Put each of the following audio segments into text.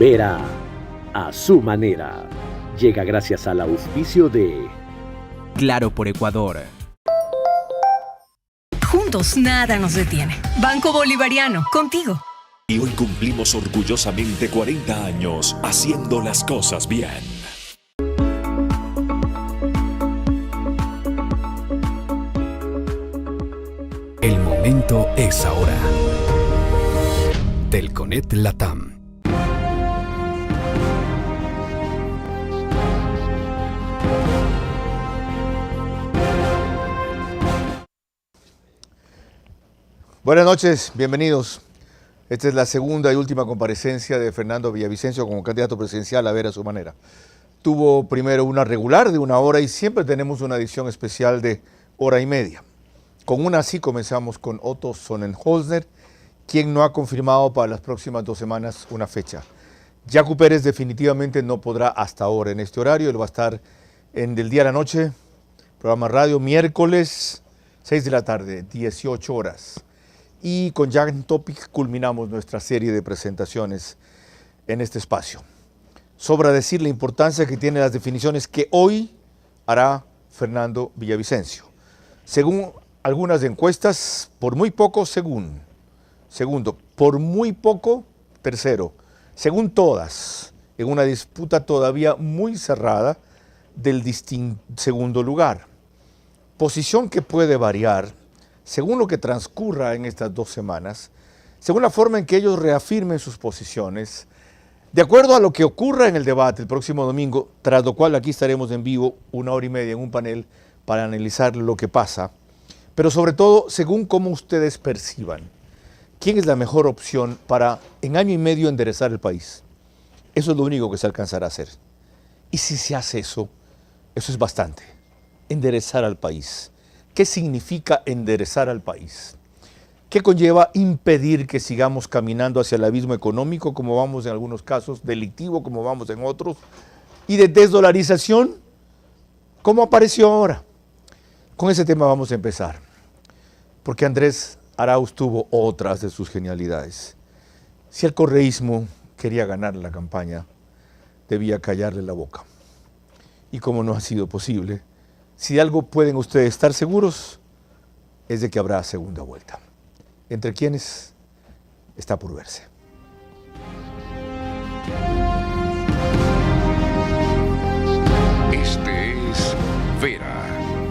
Vera, a su manera. Llega gracias al auspicio de Claro por Ecuador. Juntos nada nos detiene. Banco Bolivariano, contigo. Y hoy cumplimos orgullosamente 40 años haciendo las cosas bien. El momento es ahora. Telconet Latam. Buenas noches, bienvenidos. Esta es la segunda y última comparecencia de Fernando Villavicencio como candidato presidencial a ver a su manera. Tuvo primero una regular de 1 hora y siempre tenemos una edición especial de 1:30. Con una así comenzamos con Otto Sonnenholzner, quien no ha confirmado para las próximas 2 semanas una fecha. Yacu Pérez definitivamente no podrá hasta ahora en este horario. Él va a estar en Del Día a la Noche, programa radio, miércoles 6 de la tarde, 18 horas. Y con Jan Topic culminamos nuestra serie de presentaciones en este espacio. Sobra decir la importancia que tienen las definiciones que hoy hará Fernando Villavicencio. Según algunas encuestas, por muy poco, segundo, por muy poco, tercero, según todas, en una disputa todavía muy cerrada del segundo lugar. Posición que puede variar según lo que transcurra en estas 2 semanas, según la forma en que ellos reafirmen sus posiciones, de acuerdo a lo que ocurra en el debate el próximo domingo, tras lo cual aquí estaremos en vivo 1:30 en un panel para analizar lo que pasa, pero sobre todo según cómo ustedes perciban quién es la mejor opción para en año y medio enderezar el país. Eso es lo único que se alcanzará a hacer. Y si se hace eso es bastante. Enderezar al país. ¿Qué significa enderezar al país? ¿Qué conlleva impedir que sigamos caminando hacia el abismo económico, como vamos en algunos casos, delictivo, como vamos en otros, y de desdolarización, como apareció ahora? Con ese tema vamos a empezar, porque Andrés Arauz tuvo otras de sus genialidades. Si el correísmo quería ganar la campaña, debía callarle la boca. Y como no ha sido posible, si de algo pueden ustedes estar seguros, es de que habrá segunda vuelta. Entre quienes está por verse. Este es Vera,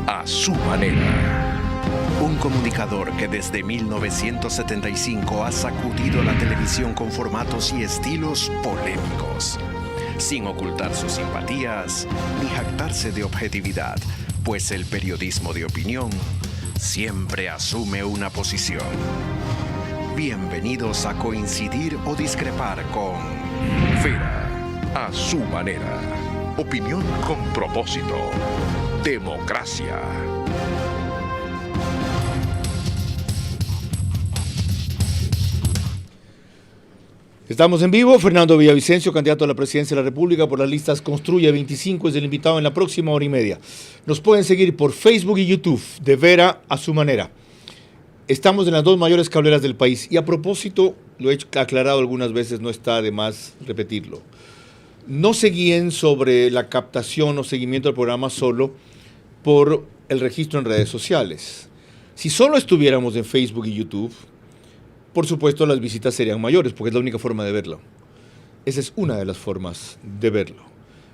a su manera. Un comunicador que desde 1975 ha sacudido la televisión con formatos y estilos polémicos, sin ocultar sus simpatías ni jactarse de objetividad, pues el periodismo de opinión siempre asume una posición. Bienvenidos a coincidir o discrepar con Vera, a su manera. Opinión con propósito. Democracia. Estamos en vivo. Fernando Villavicencio, candidato a la presidencia de la República por las listas Construye 25, es el invitado en la próxima 1:30. Nos pueden seguir por Facebook y YouTube, de Vera a su manera. Estamos en las 2 mayores cableras del país y a propósito, lo he aclarado algunas veces, no está de más repetirlo. No se guíen sobre la captación o seguimiento del programa solo por el registro en redes sociales. Si solo estuviéramos en Facebook y YouTube, por supuesto, las visitas serían mayores, porque es la única forma de verlo. Esa es una de las formas de verlo.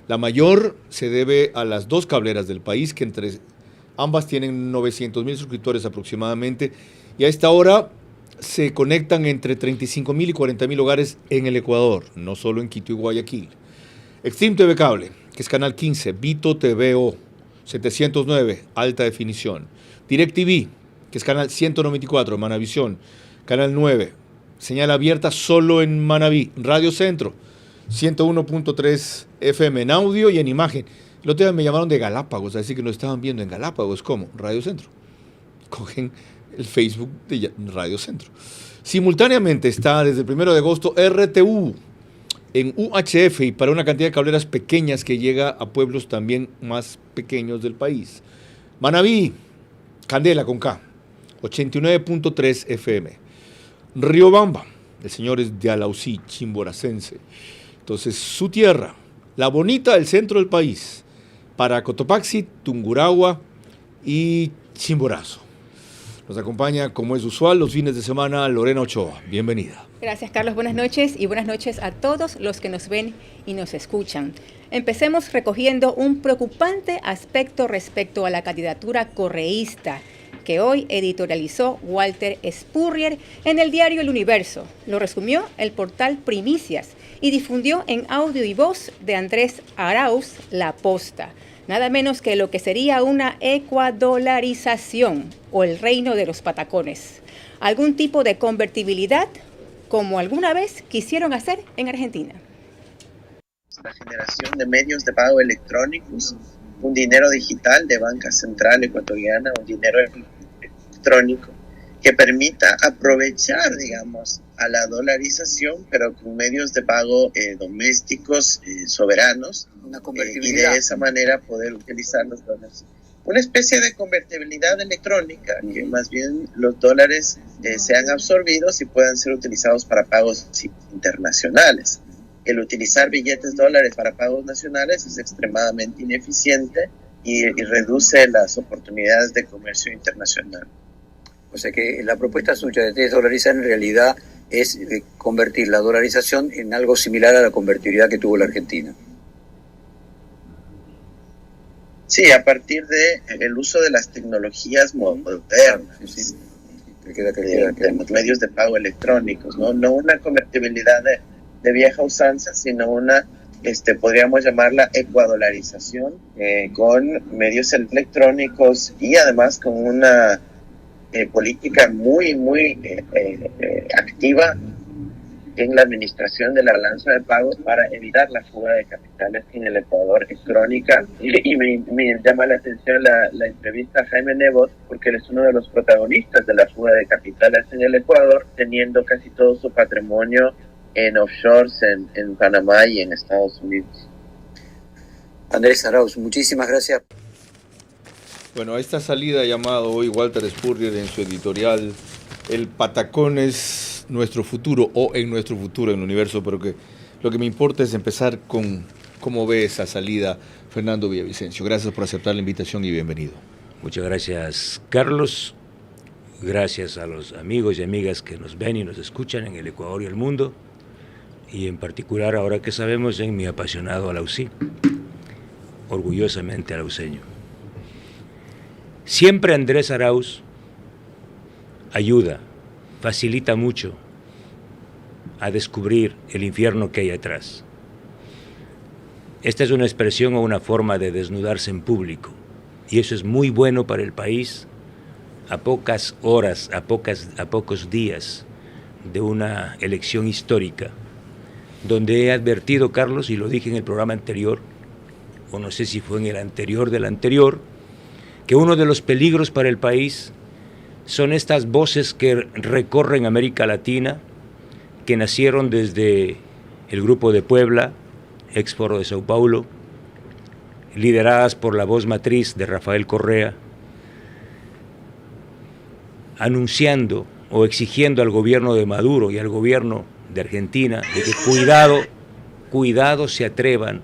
La mayor se debe a las 2 cableras del país, que entre ambas tienen 900,000 suscriptores aproximadamente, y a esta hora se conectan entre 35,000 y 40,000 hogares en el Ecuador, no solo en Quito y Guayaquil. Extreme TV Cable, que es canal 15, Vito TVO, 709, alta definición. DirecTV, que es canal 194, Manavisión, Canal 9, señal abierta solo en Manabí. Radio Centro, 101.3 FM en audio y en imagen. El otro día me llamaron de Galápagos, a decir que nos estaban viendo en Galápagos. ¿Cómo? Radio Centro. Cogen el Facebook de Radio Centro. Simultáneamente está desde el 1 de agosto RTU en UHF y para una cantidad de cableras pequeñas que llega a pueblos también más pequeños del país. Manabí, Candela con K, 89.3 FM. Riobamba, de señores de Alausí, Chimboracense, Entonces, su tierra, la bonita del centro del país, para Cotopaxi, Tungurahua y Chimborazo. Nos acompaña, como es usual, los fines de semana, Lorena Ochoa. Bienvenida. Gracias, Carlos. Buenas noches y buenas noches a todos los que nos ven y nos escuchan. Empecemos recogiendo un preocupante aspecto respecto a la candidatura correísta que hoy editorializó Walter Spurrier en el diario El Universo. Lo resumió el portal Primicias y difundió en audio y voz de Andrés Arauz La Posta. Nada menos que lo que sería una ecuadolarización o el reino de los patacones. Algún tipo de convertibilidad como alguna vez quisieron hacer en Argentina. La generación de medios de pago electrónicos, un dinero digital de Banca Central Ecuatoriana, un dinero electrónico que permita aprovechar, digamos, a la dolarización, pero con medios de pago domésticos, soberanos, y de esa manera poder utilizar los dólares. Una especie de convertibilidad electrónica, que más bien los dólares sean absorbidos y puedan ser utilizados para pagos internacionales. El utilizar billetes dólares para pagos nacionales es extremadamente ineficiente y reduce las oportunidades de comercio internacional. O sea que la propuesta suya de desdolarizar en realidad es convertir la dolarización en algo similar a la convertibilidad que tuvo la Argentina. Sí, a partir del uso de las tecnologías modernas, de los medios de pago electrónicos, no una convertibilidad de vieja usanza, sino una, podríamos llamarla ecuadolarización, con medios electrónicos y además con una política muy activa en la administración de la balanza de pagos para evitar la fuga de capitales que en el Ecuador es crónica. Y me llama la atención la entrevista a Jaime Nebot, porque él es uno de los protagonistas de la fuga de capitales en el Ecuador, teniendo casi todo su patrimonio en offshores en Panamá y en Estados Unidos. Andrés Arauz, muchísimas gracias. Bueno, a esta salida llamado hoy Walter Spurrier en su editorial, el patacón es nuestro futuro o en nuestro futuro en el universo, pero que lo que me importa es empezar con cómo ve esa salida Fernando Villavicencio. Gracias por aceptar la invitación y bienvenido. Muchas gracias, Carlos. Gracias a los amigos y amigas que nos ven y nos escuchan en el Ecuador y el mundo, y en particular ahora que sabemos en mi apasionado Alausí, orgullosamente alauseño. Siempre Andrés Arauz ayuda, facilita mucho a descubrir el infierno que hay atrás. Esta es una expresión o una forma de desnudarse en público, y eso es muy bueno para el país a pocas horas, a pocos días de una elección histórica, donde he advertido, Carlos, y lo dije en el programa anterior, o no sé si fue en el anterior del anterior, que uno de los peligros para el país son estas voces que recorren América Latina, que nacieron desde el Grupo de Puebla, ex-Foro de Sao Paulo, lideradas por la voz matriz de Rafael Correa, anunciando o exigiendo al gobierno de Maduro y al gobierno de Argentina de que cuidado se atrevan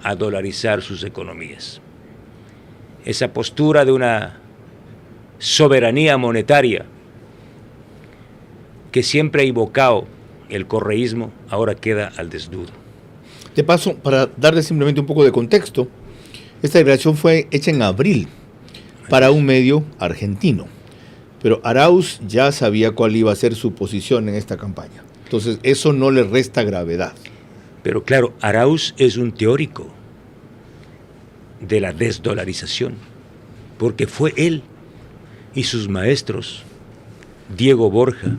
a dolarizar sus economías. Esa postura de una soberanía monetaria que siempre ha invocado el correísmo ahora queda al desnudo. De paso, para darle simplemente un poco de contexto, esta declaración fue hecha en abril para un medio argentino, pero Arauz ya sabía cuál iba a ser su posición en esta campaña. Entonces, eso no le resta gravedad. Pero claro, Arauz es un teórico de la desdolarización, porque fue él y sus maestros, Diego Borja,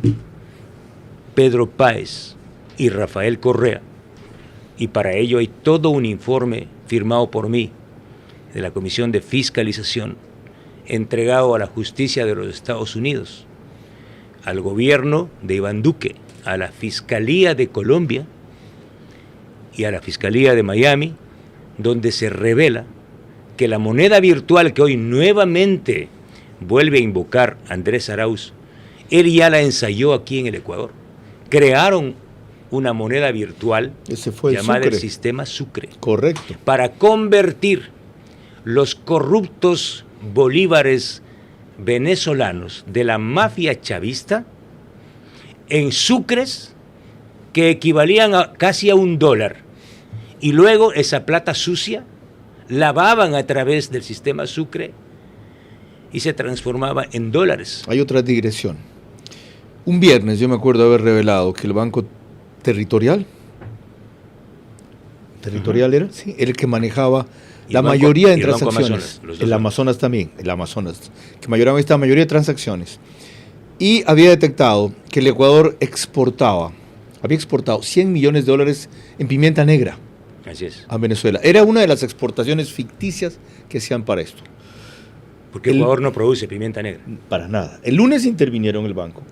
Pedro Páez y Rafael Correa, y para ello hay todo un informe firmado por mí de la Comisión de Fiscalización, entregado a la justicia de los Estados Unidos, al gobierno de Iván Duque, a la Fiscalía de Colombia y a la Fiscalía de Miami, donde se revela que la moneda virtual que hoy nuevamente vuelve a invocar Andrés Arauz, él ya la ensayó aquí en el Ecuador. Crearon una moneda virtual llamada el sistema Sucre. Correcto. Para convertir los corruptos bolívares venezolanos de la mafia chavista en sucres que equivalían casi a $1. Y luego esa plata sucia lavaban a través del sistema Sucre y se transformaba en dólares. Hay otra digresión. Un viernes yo me acuerdo haber revelado que el Banco Territorial era, sí, era el que manejaba la mayoría de transacciones. El Amazonas también, el Amazonas, que mayoraba esta mayoría de transacciones. Y había detectado que el Ecuador había exportado $100 millones en pimienta negra. Así es. A Venezuela. Era una de las exportaciones ficticias que hacían para esto. Porque Ecuador no produce pimienta negra. Para nada. El lunes intervinieron el banco.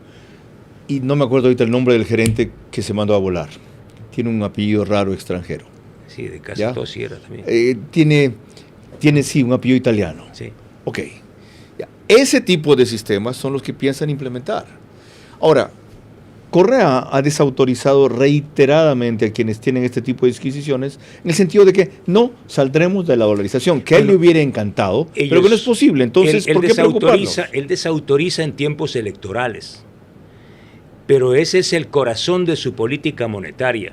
Y no me acuerdo ahorita el nombre del gerente que se mandó a volar. Tiene un apellido raro extranjero. Sí, de Castro Sierra también. Tiene sí, un apellido italiano. Sí. Ok. Ya. Ese tipo de sistemas son los que piensan implementar. Ahora, Correa ha desautorizado reiteradamente a quienes tienen este tipo de disquisiciones en el sentido de que no saldremos de la dolarización, que a él le hubiera encantado, pero que no es posible. Entonces, ¿por qué preocuparnos? Él desautoriza en tiempos electorales, pero ese es el corazón de su política monetaria.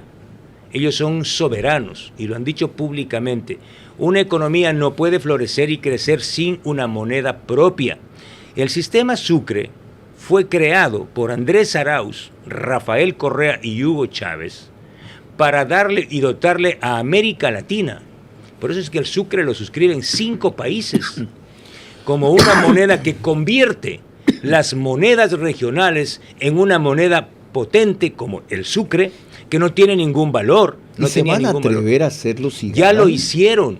Ellos son soberanos y lo han dicho públicamente. Una economía no puede florecer y crecer sin una moneda propia. El sistema Sucre fue creado por Andrés Arauz, Rafael Correa y Hugo Chávez para darle y dotarle a América Latina. Por eso es que el Sucre lo suscriben 5 países como una moneda que convierte las monedas regionales en una moneda potente como el Sucre, que no tiene ningún valor. No se van a atrever a hacerlo si ya lo hicieron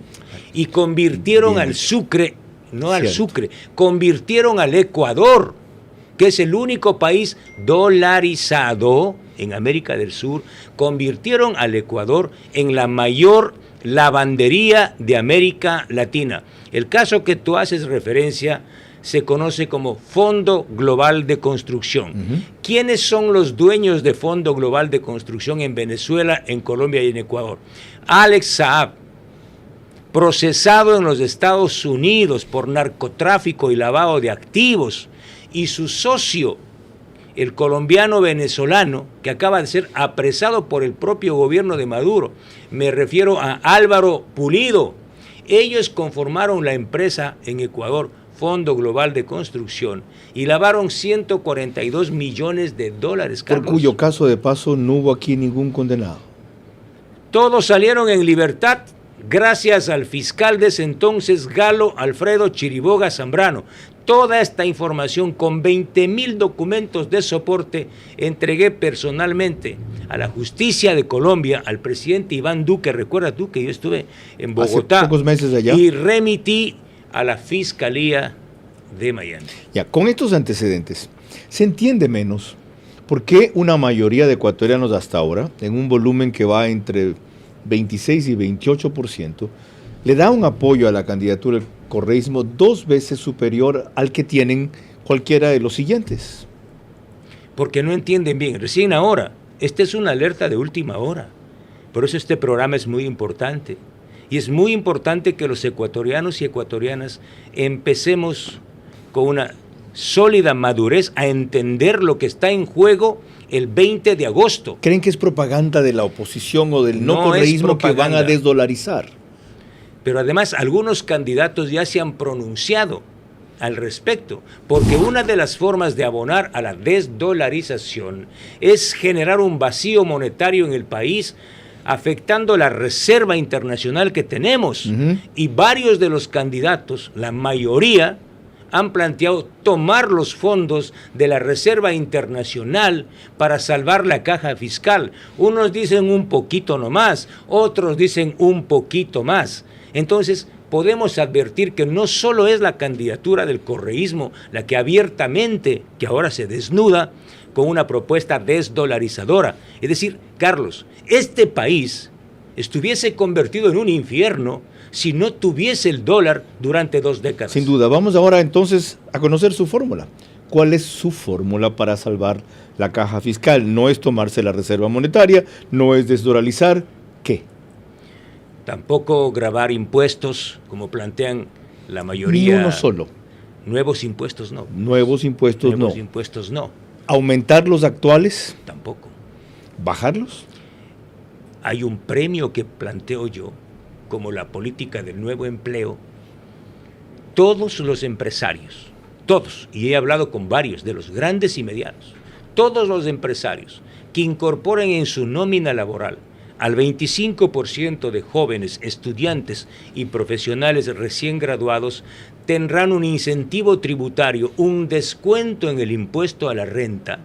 y convirtieron al Sucre, no al Sucre, convirtieron al Ecuador, que es el único país dolarizado en América del Sur, convirtieron al Ecuador en la mayor lavandería de América Latina. El caso que tú haces referencia se conoce como Fondo Global de Construcción. ¿Quiénes son los dueños de Fondo Global de Construcción en Venezuela, en Colombia y en Ecuador? Alex Saab, procesado en los Estados Unidos por narcotráfico y lavado de activos, y su socio, el colombiano venezolano, que acaba de ser apresado por el propio gobierno de Maduro. Me refiero a Álvaro Pulido. Ellos conformaron la empresa en Ecuador, Fondo Global de Construcción, y lavaron $142 millones, Carlos. Por cuyo caso de paso no hubo aquí ningún condenado. Todos salieron en libertad gracias al fiscal de ese entonces, Galo Alfredo Chiriboga Zambrano. Toda esta información con 20,000 documentos de soporte entregué personalmente a la justicia de Colombia, al presidente Iván Duque. Recuerda tú que yo estuve en Bogotá hace pocos meses allá, y remití a la Fiscalía de Miami. Ya, con estos antecedentes, se entiende menos por qué una mayoría de ecuatorianos hasta ahora, en un volumen que va entre 26 y 28%, le da un apoyo a la candidatura del correísmo 2 veces superior al que tienen cualquiera de los siguientes. Porque no entienden bien, recién ahora. Esta es una alerta de última hora. Por eso este programa es muy importante. Y es muy importante que los ecuatorianos y ecuatorianas empecemos con una sólida madurez a entender lo que está en juego el 20 de agosto. ¿Creen que es propaganda de la oposición o del no correísmo que van a desdolarizar? Pero además algunos candidatos ya se han pronunciado al respecto, porque una de las formas de abonar a la desdolarización es generar un vacío monetario en el país, afectando la reserva internacional que tenemos. Y varios de los candidatos, la mayoría, han planteado tomar los fondos de la reserva internacional para salvar la caja fiscal. Unos dicen un poquito nomás, otros dicen un poquito más. Entonces, podemos advertir que no solo es la candidatura del correísmo la que abiertamente, que ahora se desnuda, con una propuesta desdolarizadora. Es decir, Carlos, este país estuviese convertido en un infierno si no tuviese el dólar durante 2 décadas. Sin duda. Vamos ahora entonces a conocer su fórmula. ¿Cuál es su fórmula para salvar la caja fiscal? No es tomarse la reserva monetaria, no es desdolarizar, ¿qué? Tampoco gravar impuestos, como plantean la mayoría. Ni uno solo. Nuevos impuestos no. Nuevos impuestos Nuevos no. impuestos no. ¿Aumentar los actuales? Tampoco. ¿Bajarlos? Hay un premio que planteo yo, como la política del nuevo empleo. Todos los empresarios, todos, y he hablado con varios de los grandes y medianos, todos los empresarios que incorporen en su nómina laboral al 25% de jóvenes, estudiantes y profesionales recién graduados tendrán un incentivo tributario, un descuento en el impuesto a la renta.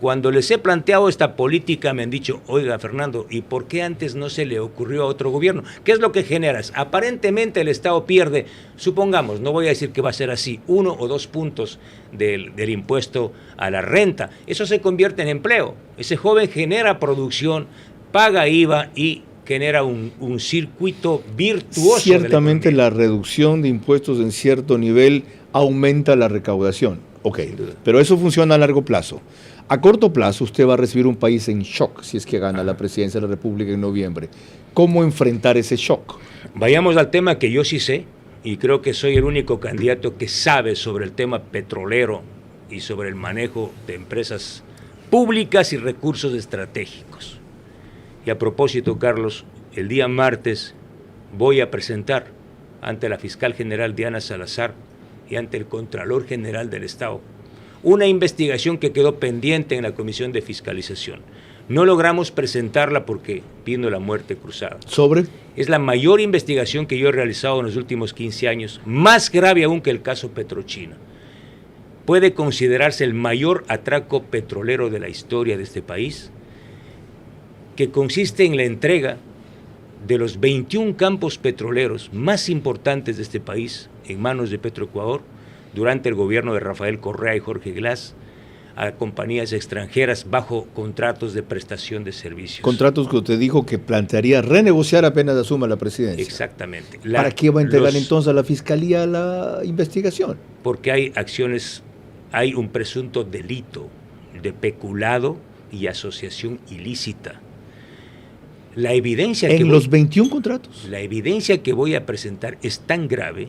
Cuando les he planteado esta política me han dicho, oiga Fernando, ¿y por qué antes no se le ocurrió a otro gobierno? ¿Qué es lo que generas? Aparentemente el Estado pierde, supongamos, no voy a decir que va a ser así, 1 o 2 puntos del impuesto a la renta. Eso se convierte en empleo. Ese joven genera producción, paga IVA y genera un circuito virtuoso. Ciertamente la reducción de impuestos en cierto nivel aumenta la recaudación. Ok, pero eso funciona a largo plazo. A corto plazo usted va a recibir un país en shock si es que gana la presidencia de la República en noviembre. ¿Cómo enfrentar ese shock? Vayamos al tema que yo sí sé, y creo que soy el único candidato que sabe sobre el tema petrolero y sobre el manejo de empresas públicas y recursos estratégicos. Y a propósito, Carlos, el día martes voy a presentar ante la fiscal general Diana Salazar y ante el Contralor General del Estado una investigación que quedó pendiente en la Comisión de Fiscalización. No logramos presentarla porque vino la muerte cruzada. ¿Sobre? Es la mayor investigación que yo he realizado en los últimos 15 años, más grave aún que el caso Petrochina. Puede considerarse el mayor atraco petrolero de la historia de este país, que consiste en la entrega de los 21 campos petroleros más importantes de este país en manos de Petroecuador durante el gobierno de Rafael Correa y Jorge Glass a compañías extranjeras bajo contratos de prestación de servicios. Contratos que usted dijo que plantearía renegociar apenas asuma la presidencia. Exactamente. ¿Para qué va a entregar entonces a la Fiscalía la investigación? Porque hay acciones, hay un presunto delito de peculado y asociación ilícita. La evidencia en los 21 contratos. La evidencia que voy a presentar es tan grave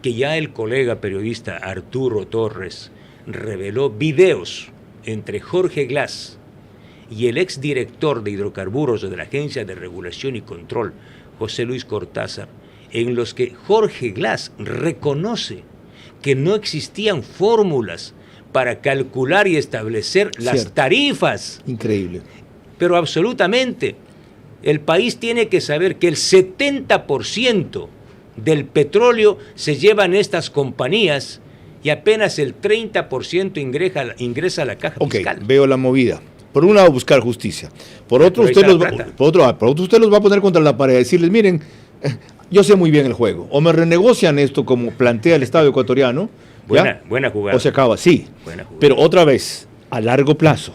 que ya el colega periodista Arturo Torres reveló videos entre Jorge Glass y el exdirector de hidrocarburos de la Agencia de Regulación y Control, José Luis Cortázar, en los que Jorge Glass reconoce que no existían fórmulas para calcular y establecer las tarifas. Increíble. Pero absolutamente, el país tiene que saber que el 70% del petróleo se llevan estas compañías y apenas el 30% ingresa a la caja fiscal. Veo la movida. Por un lado, buscar justicia. Por otro, usted los va a poner contra la pared y decirles, miren, yo sé muy bien el juego. O me renegocian esto como plantea el Estado ecuatoriano. Buena jugada. O se acaba, sí. Pero otra vez, a largo plazo.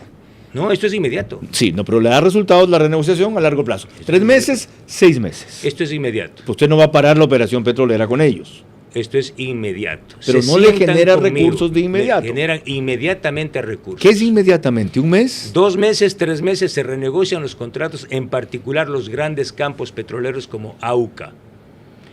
No, esto es inmediato. Sí, no, pero le da resultados la renegociación a largo plazo. 3 meses, 6 meses. Esto es inmediato. Usted no va a parar la operación petrolera con ellos. Esto es inmediato. Pero no le genera recursos de inmediato. Le generan inmediatamente recursos. ¿Qué es inmediatamente? ¿Un mes? 2 meses, 3 meses se renegocian los contratos, en particular los grandes campos petroleros como Auca.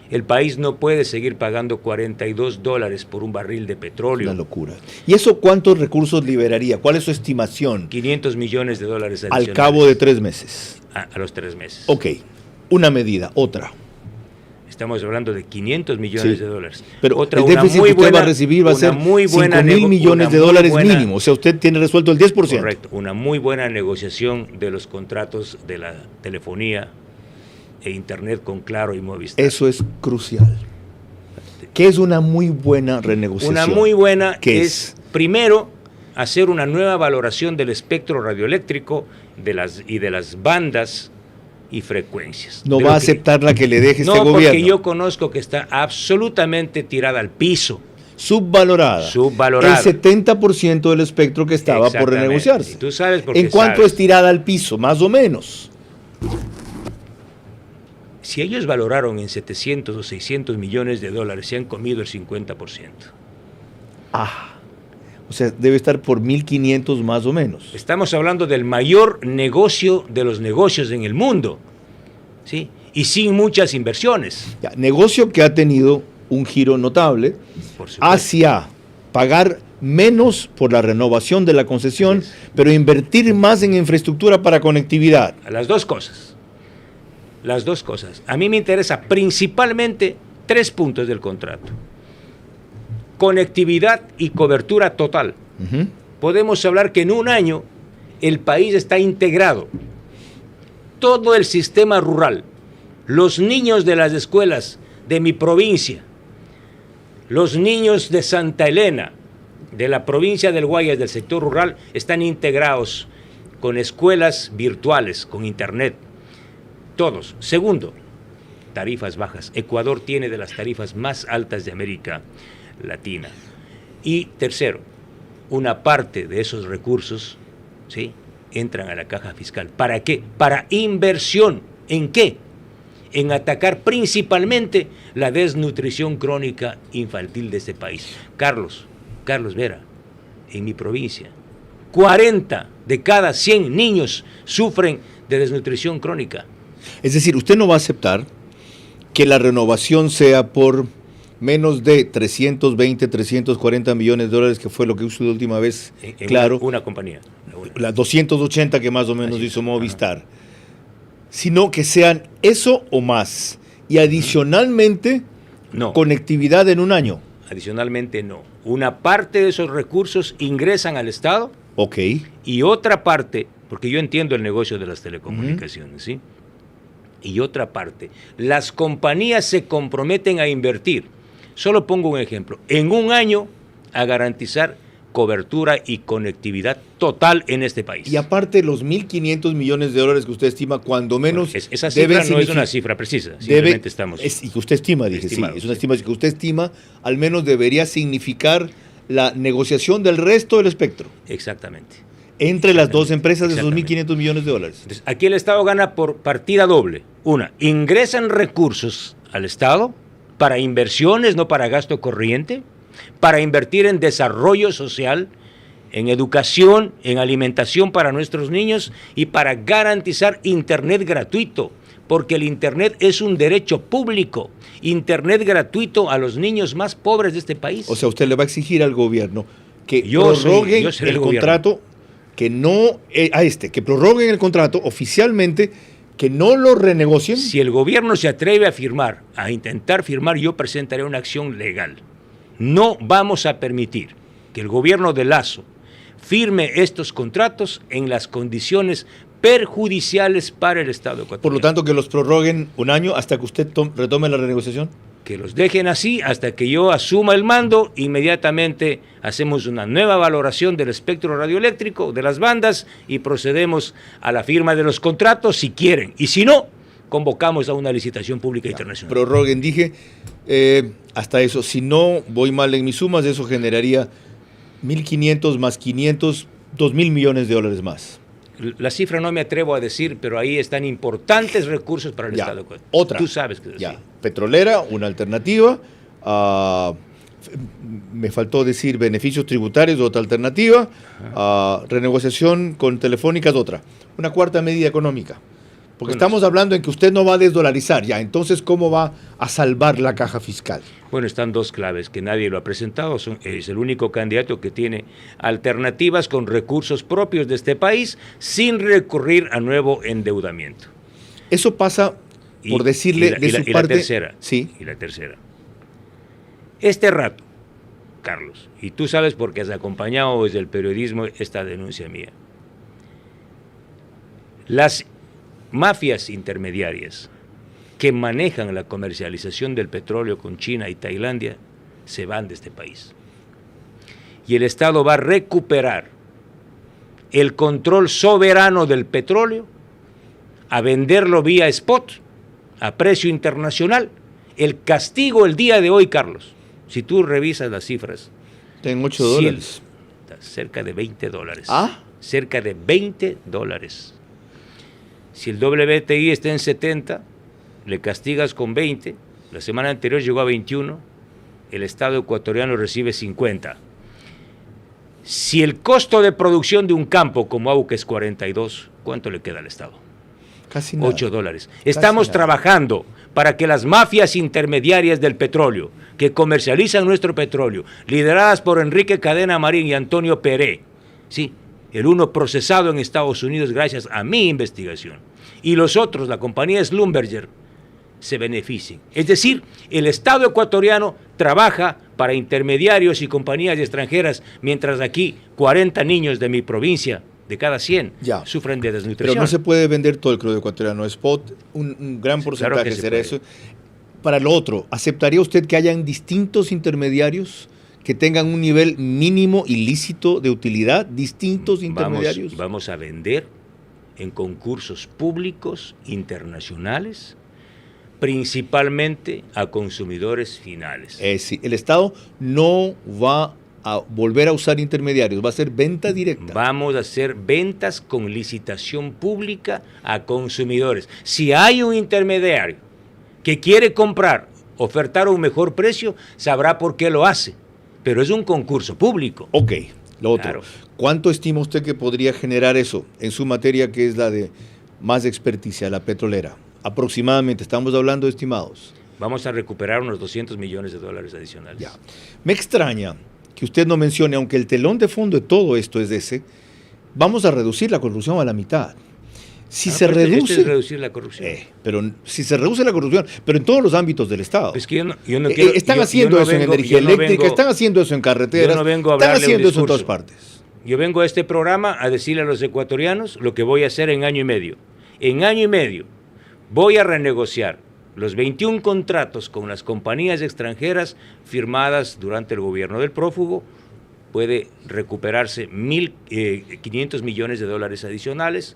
El país no puede seguir pagando $42 por un barril de petróleo. Una locura. ¿Y eso cuántos recursos liberaría? ¿Cuál es su estimación? $500 millones adicionales. Al cabo de 3 meses. A los 3 meses. Ok. Una medida, otra. Estamos hablando de $500 millones de dólares. Pero otra, el déficit que usted va a recibir va a ser $5,000 millones de dólares mínimo. O sea, usted tiene resuelto el 10%. Correcto. Una muy buena negociación de los contratos de la telefonía e internet con Claro y Movistar. Eso es crucial. ¿Qué es una muy buena renegociación? Una muy buena es, primero, hacer una nueva valoración del espectro radioeléctrico de las bandas y frecuencias. ¿No va a aceptar la que le deje este gobierno? No, porque yo conozco que está absolutamente tirada al piso. Subvalorada. El 70% del espectro que estaba por renegociarse. Y tú sabes por qué. ¿En cuánto es tirada al piso? Más o menos. Si ellos valoraron en 700 o 600 millones de dólares, se han comido el 50%. O sea, debe estar por 1.500 más o menos. Estamos hablando del mayor negocio de los negocios en el mundo, ¿sí? Y sin muchas inversiones. Ya, negocio que ha tenido un giro notable hacia pagar menos por la renovación de la concesión, pero invertir más en infraestructura para conectividad. Las dos cosas. Las dos cosas. A mí me interesa principalmente 3 puntos del contrato. Conectividad y cobertura total. Podemos hablar que en un año el país está integrado. Todo el sistema rural, los niños de las escuelas de mi provincia, los niños de Santa Elena, de la provincia del Guayas, del sector rural, están integrados con escuelas virtuales, con internet. Todos. Segundo, tarifas bajas. Ecuador tiene de las tarifas más altas de América Latina. Y tercero, una parte de esos recursos, ¿sí?, entran a la caja fiscal. ¿Para qué? Para inversión. ¿En qué? En atacar principalmente la desnutrición crónica infantil de este país. Carlos Vera, en mi provincia, 40 de cada 100 niños sufren de desnutrición crónica. Es decir, usted no va a aceptar que la renovación sea por menos de 320, 340 millones de dólares, que fue lo que usó la última vez, en claro. Una compañía. Las 280 que más o menos hizo Movistar. Sino que sean eso o más. Y adicionalmente, no. Conectividad en un año. Adicionalmente, no. Una parte de esos recursos ingresan al Estado. Ok. Y otra parte, porque yo entiendo el negocio de las telecomunicaciones, ¿sí? Y otra parte, las compañías se comprometen a invertir. Solo pongo un ejemplo. En un año, a garantizar cobertura y conectividad total en este país. Y aparte los 1.500 millones de dólares que usted estima, cuando menos... Bueno, esa cifra no es una cifra precisa, simplemente estamos... y que usted estima, dije, sí, es una estima que usted estima, al menos debería significar la negociación del resto del espectro. Exactamente. Entre las dos empresas de esos 1.500 millones de dólares. Entonces, aquí el Estado gana por partida doble. Una, ingresan recursos al Estado para inversiones, no para gasto corriente, para invertir en desarrollo social, en educación, en alimentación para nuestros niños y para garantizar Internet gratuito, porque el Internet es un derecho público. Internet gratuito a los niños más pobres de este país. O sea, usted le va a exigir al gobierno que prorroguen el contrato, que prorroguen el contrato oficialmente, que no lo renegocien. Si el gobierno se atreve a firmar, a intentar firmar, yo presentaré una acción legal. No vamos a permitir que el gobierno de Lasso firme estos contratos en las condiciones perjudiciales para el Estado ecuatoriano. Por lo tanto, que los prorroguen un año hasta que usted retome la renegociación. Que los dejen así hasta que yo asuma el mando. Inmediatamente hacemos una nueva valoración del espectro radioeléctrico, de las bandas, y procedemos a la firma de los contratos si quieren. Y si no, convocamos a una licitación pública internacional. Prorroguen, dije, hasta eso. Si no voy mal en mis sumas, eso generaría 1.500 más 500, 2.000 millones de dólares más. La cifra no me atrevo a decir, pero ahí están importantes recursos para el Estado. Otra. Tú sabes que es así. Petrolera, una alternativa. Me faltó decir beneficios tributarios, otra alternativa. Renegociación con Telefónica, otra. Una cuarta medida económica. Porque estamos hablando en que usted no va a desdolarizar ya. Entonces, ¿cómo va a salvar la caja fiscal? Bueno, están dos claves que nadie lo ha presentado. Es el único candidato que tiene alternativas con recursos propios de este país sin recurrir a nuevo endeudamiento. Eso pasa, por decirle de su parte... La tercera. Sí. Y la tercera. Este rato, Carlos, y tú sabes porque has acompañado desde el periodismo esta denuncia mía. Las mafias intermediarias que manejan la comercialización del petróleo con China y Tailandia se van de este país. Y el Estado va a recuperar el control soberano del petróleo, a venderlo vía spot, a precio internacional. El castigo el día de hoy, Carlos, si tú revisas las cifras, en $8. Cerca de $20. ¿Ah? Cerca de $20. Si el WTI está en 70, le castigas con 20, la semana anterior llegó a 21, el Estado ecuatoriano recibe 50. Si el costo de producción de un campo como Auca es 42, ¿cuánto le queda al Estado? Casi nada. $8. Estamos trabajando para que las mafias intermediarias del petróleo, que comercializan nuestro petróleo, lideradas por Enrique Cadena Marín y Antonio Peré, sí, el uno procesado en Estados Unidos gracias a mi investigación, y los otros, la compañía Schlumberger, se beneficien. Es decir, el Estado ecuatoriano trabaja para intermediarios y compañías extranjeras, mientras aquí 40 niños de mi provincia, de cada 100, sufren de desnutrición. Pero no se puede vender todo el crudo ecuatoriano. Spot, un gran porcentaje claro será eso. Para lo otro, ¿aceptaría usted que hayan distintos intermediarios que tengan un nivel mínimo ilícito de utilidad? ¿Distintos intermediarios? Vamos a vender en concursos públicos internacionales, principalmente a consumidores finales. Sí, el Estado no va a volver a usar intermediarios, va a ser venta directa. Vamos a hacer ventas con licitación pública a consumidores. Si hay un intermediario que quiere comprar, ofertar un mejor precio, sabrá por qué lo hace, pero es un concurso público. Ok, lo otro. Claro. ¿Cuánto estima usted que podría generar eso en su materia, que es la de más experticia, la petrolera? Aproximadamente, estamos hablando de estimados. Vamos a recuperar unos $200 millones adicionales. Ya. Me extraña que usted no mencione, aunque el telón de fondo de todo esto es ese, vamos a reducir la corrupción a la mitad. Si se reduce... Esto es reducir la corrupción. Pero si se reduce la corrupción, pero en todos los ámbitos del Estado. Es que yo no quiero, están haciendo eso en energía eléctrica, están haciendo eso en carreteras, están haciendo eso en todas partes. Yo vengo a este programa a decirle a los ecuatorianos lo que voy a hacer en año y medio. En año y medio voy a renegociar los 21 contratos con las compañías extranjeras firmadas durante el gobierno del prófugo. Puede recuperarse $500 millones adicionales.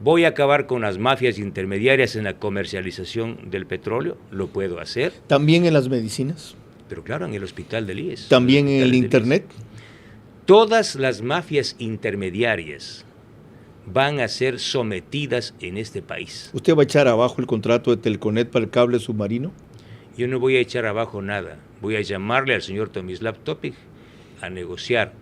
Voy a acabar con las mafias intermediarias en la comercialización del petróleo, lo puedo hacer. ¿También en las medicinas? Pero claro, en el hospital del IES. ¿También en el internet? Todas las mafias intermediarias van a ser sometidas en este país. ¿Usted va a echar abajo el contrato de Telconet para el cable submarino? Yo no voy a echar abajo nada. Voy a llamarle al señor Tomislav Topic a negociar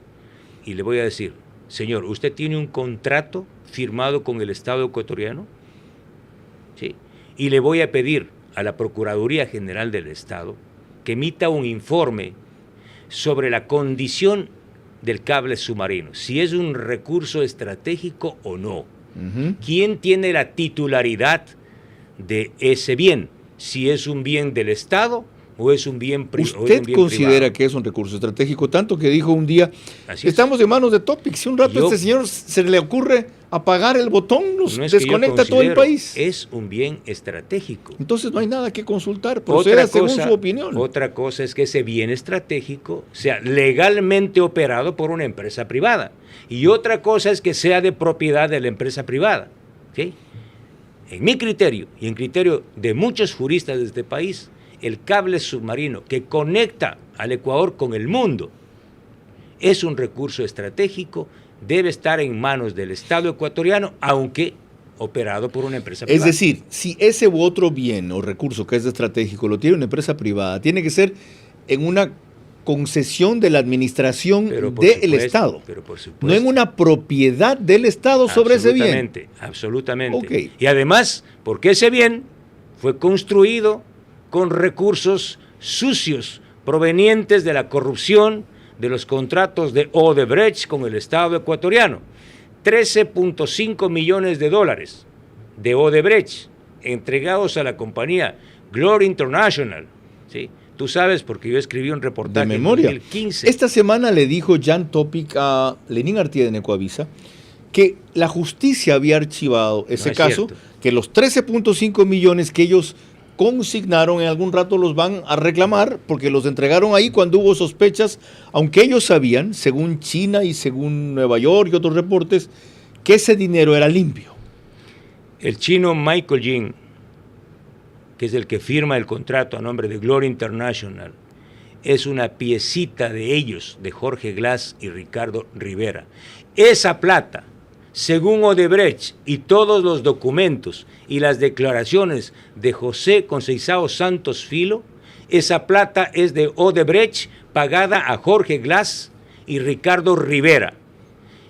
y le voy a decir, señor, ¿usted tiene un contrato firmado con el Estado ecuatoriano? Sí. Y le voy a pedir a la Procuraduría General del Estado que emita un informe sobre la condición del cable submarino, si es un recurso estratégico o no. ¿Quién tiene la titularidad de ese bien? Si es un bien del Estado o es un bien privado. ¿Usted considera que es un recurso estratégico? Tanto que dijo un día, estamos en manos de Topic, si un rato a este señor se le ocurre apagar el botón, nos desconecta todo el país. Es un bien estratégico. Entonces no hay nada que consultar, proceda según su opinión. Otra cosa es que ese bien estratégico sea legalmente operado por una empresa privada. Y otra cosa es que sea de propiedad de la empresa privada. ¿Sí? En mi criterio y en criterio de muchos juristas de este país, el cable submarino que conecta al Ecuador con el mundo es un recurso estratégico, debe estar en manos del Estado ecuatoriano, aunque operado por una empresa privada. Es decir, si ese u otro bien o recurso que es estratégico lo tiene una empresa privada, tiene que ser en una concesión de la administración del Estado, no en una propiedad del Estado sobre ese bien. Absolutamente. Okay. Y además, porque ese bien fue construido con recursos sucios provenientes de la corrupción de los contratos de Odebrecht con el Estado ecuatoriano. $13.5 millones de Odebrecht entregados a la compañía Glory International. ¿Sí? Tú sabes, porque yo escribí un reportaje de memoria. En 2015. Esta semana le dijo Jan Topic a Lenín Artieda en Ecuavisa que la justicia había archivado ese caso, que los 13.5 millones que ellos consignaron en algún rato los van a reclamar porque los entregaron ahí cuando hubo sospechas, aunque ellos sabían, según China y según Nueva York y otros reportes, que ese dinero era limpio. El chino Michael Jin, que es el que firma el contrato a nombre de Glory International, es una piecita de ellos, de Jorge Glass y Ricardo Rivera. Esa plata, según Odebrecht y todos los documentos y las declaraciones de José Conceizao Santos Filo, esa plata es de Odebrecht pagada a Jorge Glass y Ricardo Rivera.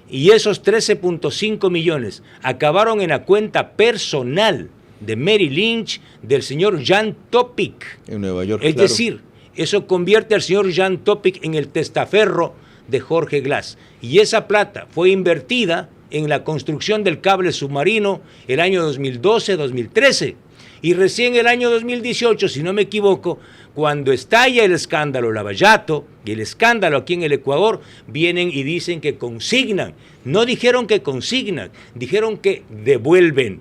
Y esos 13.5 millones acabaron en la cuenta personal de Merrill Lynch del señor Jan Topic. En Nueva York, Es claro. decir, eso convierte al señor Jan Topic en el testaferro de Jorge Glass. Y esa plata fue invertida en la construcción del cable submarino el año 2012-2013. Y recién el año 2018, si no me equivoco, cuando estalla el escándalo Lavallato y el escándalo aquí en el Ecuador, vienen y dicen que consignan. No dijeron que consignan, dijeron que devuelven.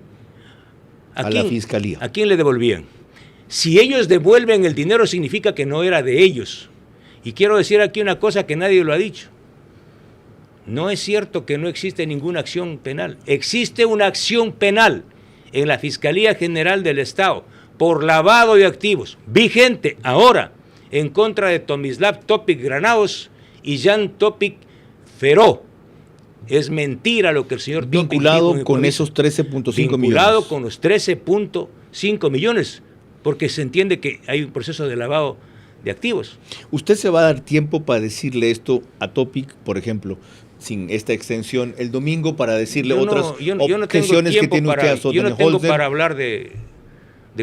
A la Fiscalía. ¿A quién le devolvían? Si ellos devuelven el dinero, significa que no era de ellos. Y quiero decir aquí una cosa que nadie lo ha dicho. No es cierto que no existe ninguna acción penal. Existe una acción penal en la Fiscalía General del Estado por lavado de activos, vigente ahora, en contra de Tomislav Topic Granados y Jan Topic Feró. Es mentira lo que el señor Topic vinculado dijo con esos 13.5 millones. Vinculado con los 13.5 millones, porque se entiende que hay un proceso de lavado de activos. ¿Usted se va a dar tiempo para decirle esto a Topic, por ejemplo, sin esta extensión, el domingo, para decirle otras objeciones que tiene usted a Yo no tengo Sottenholzer? para hablar de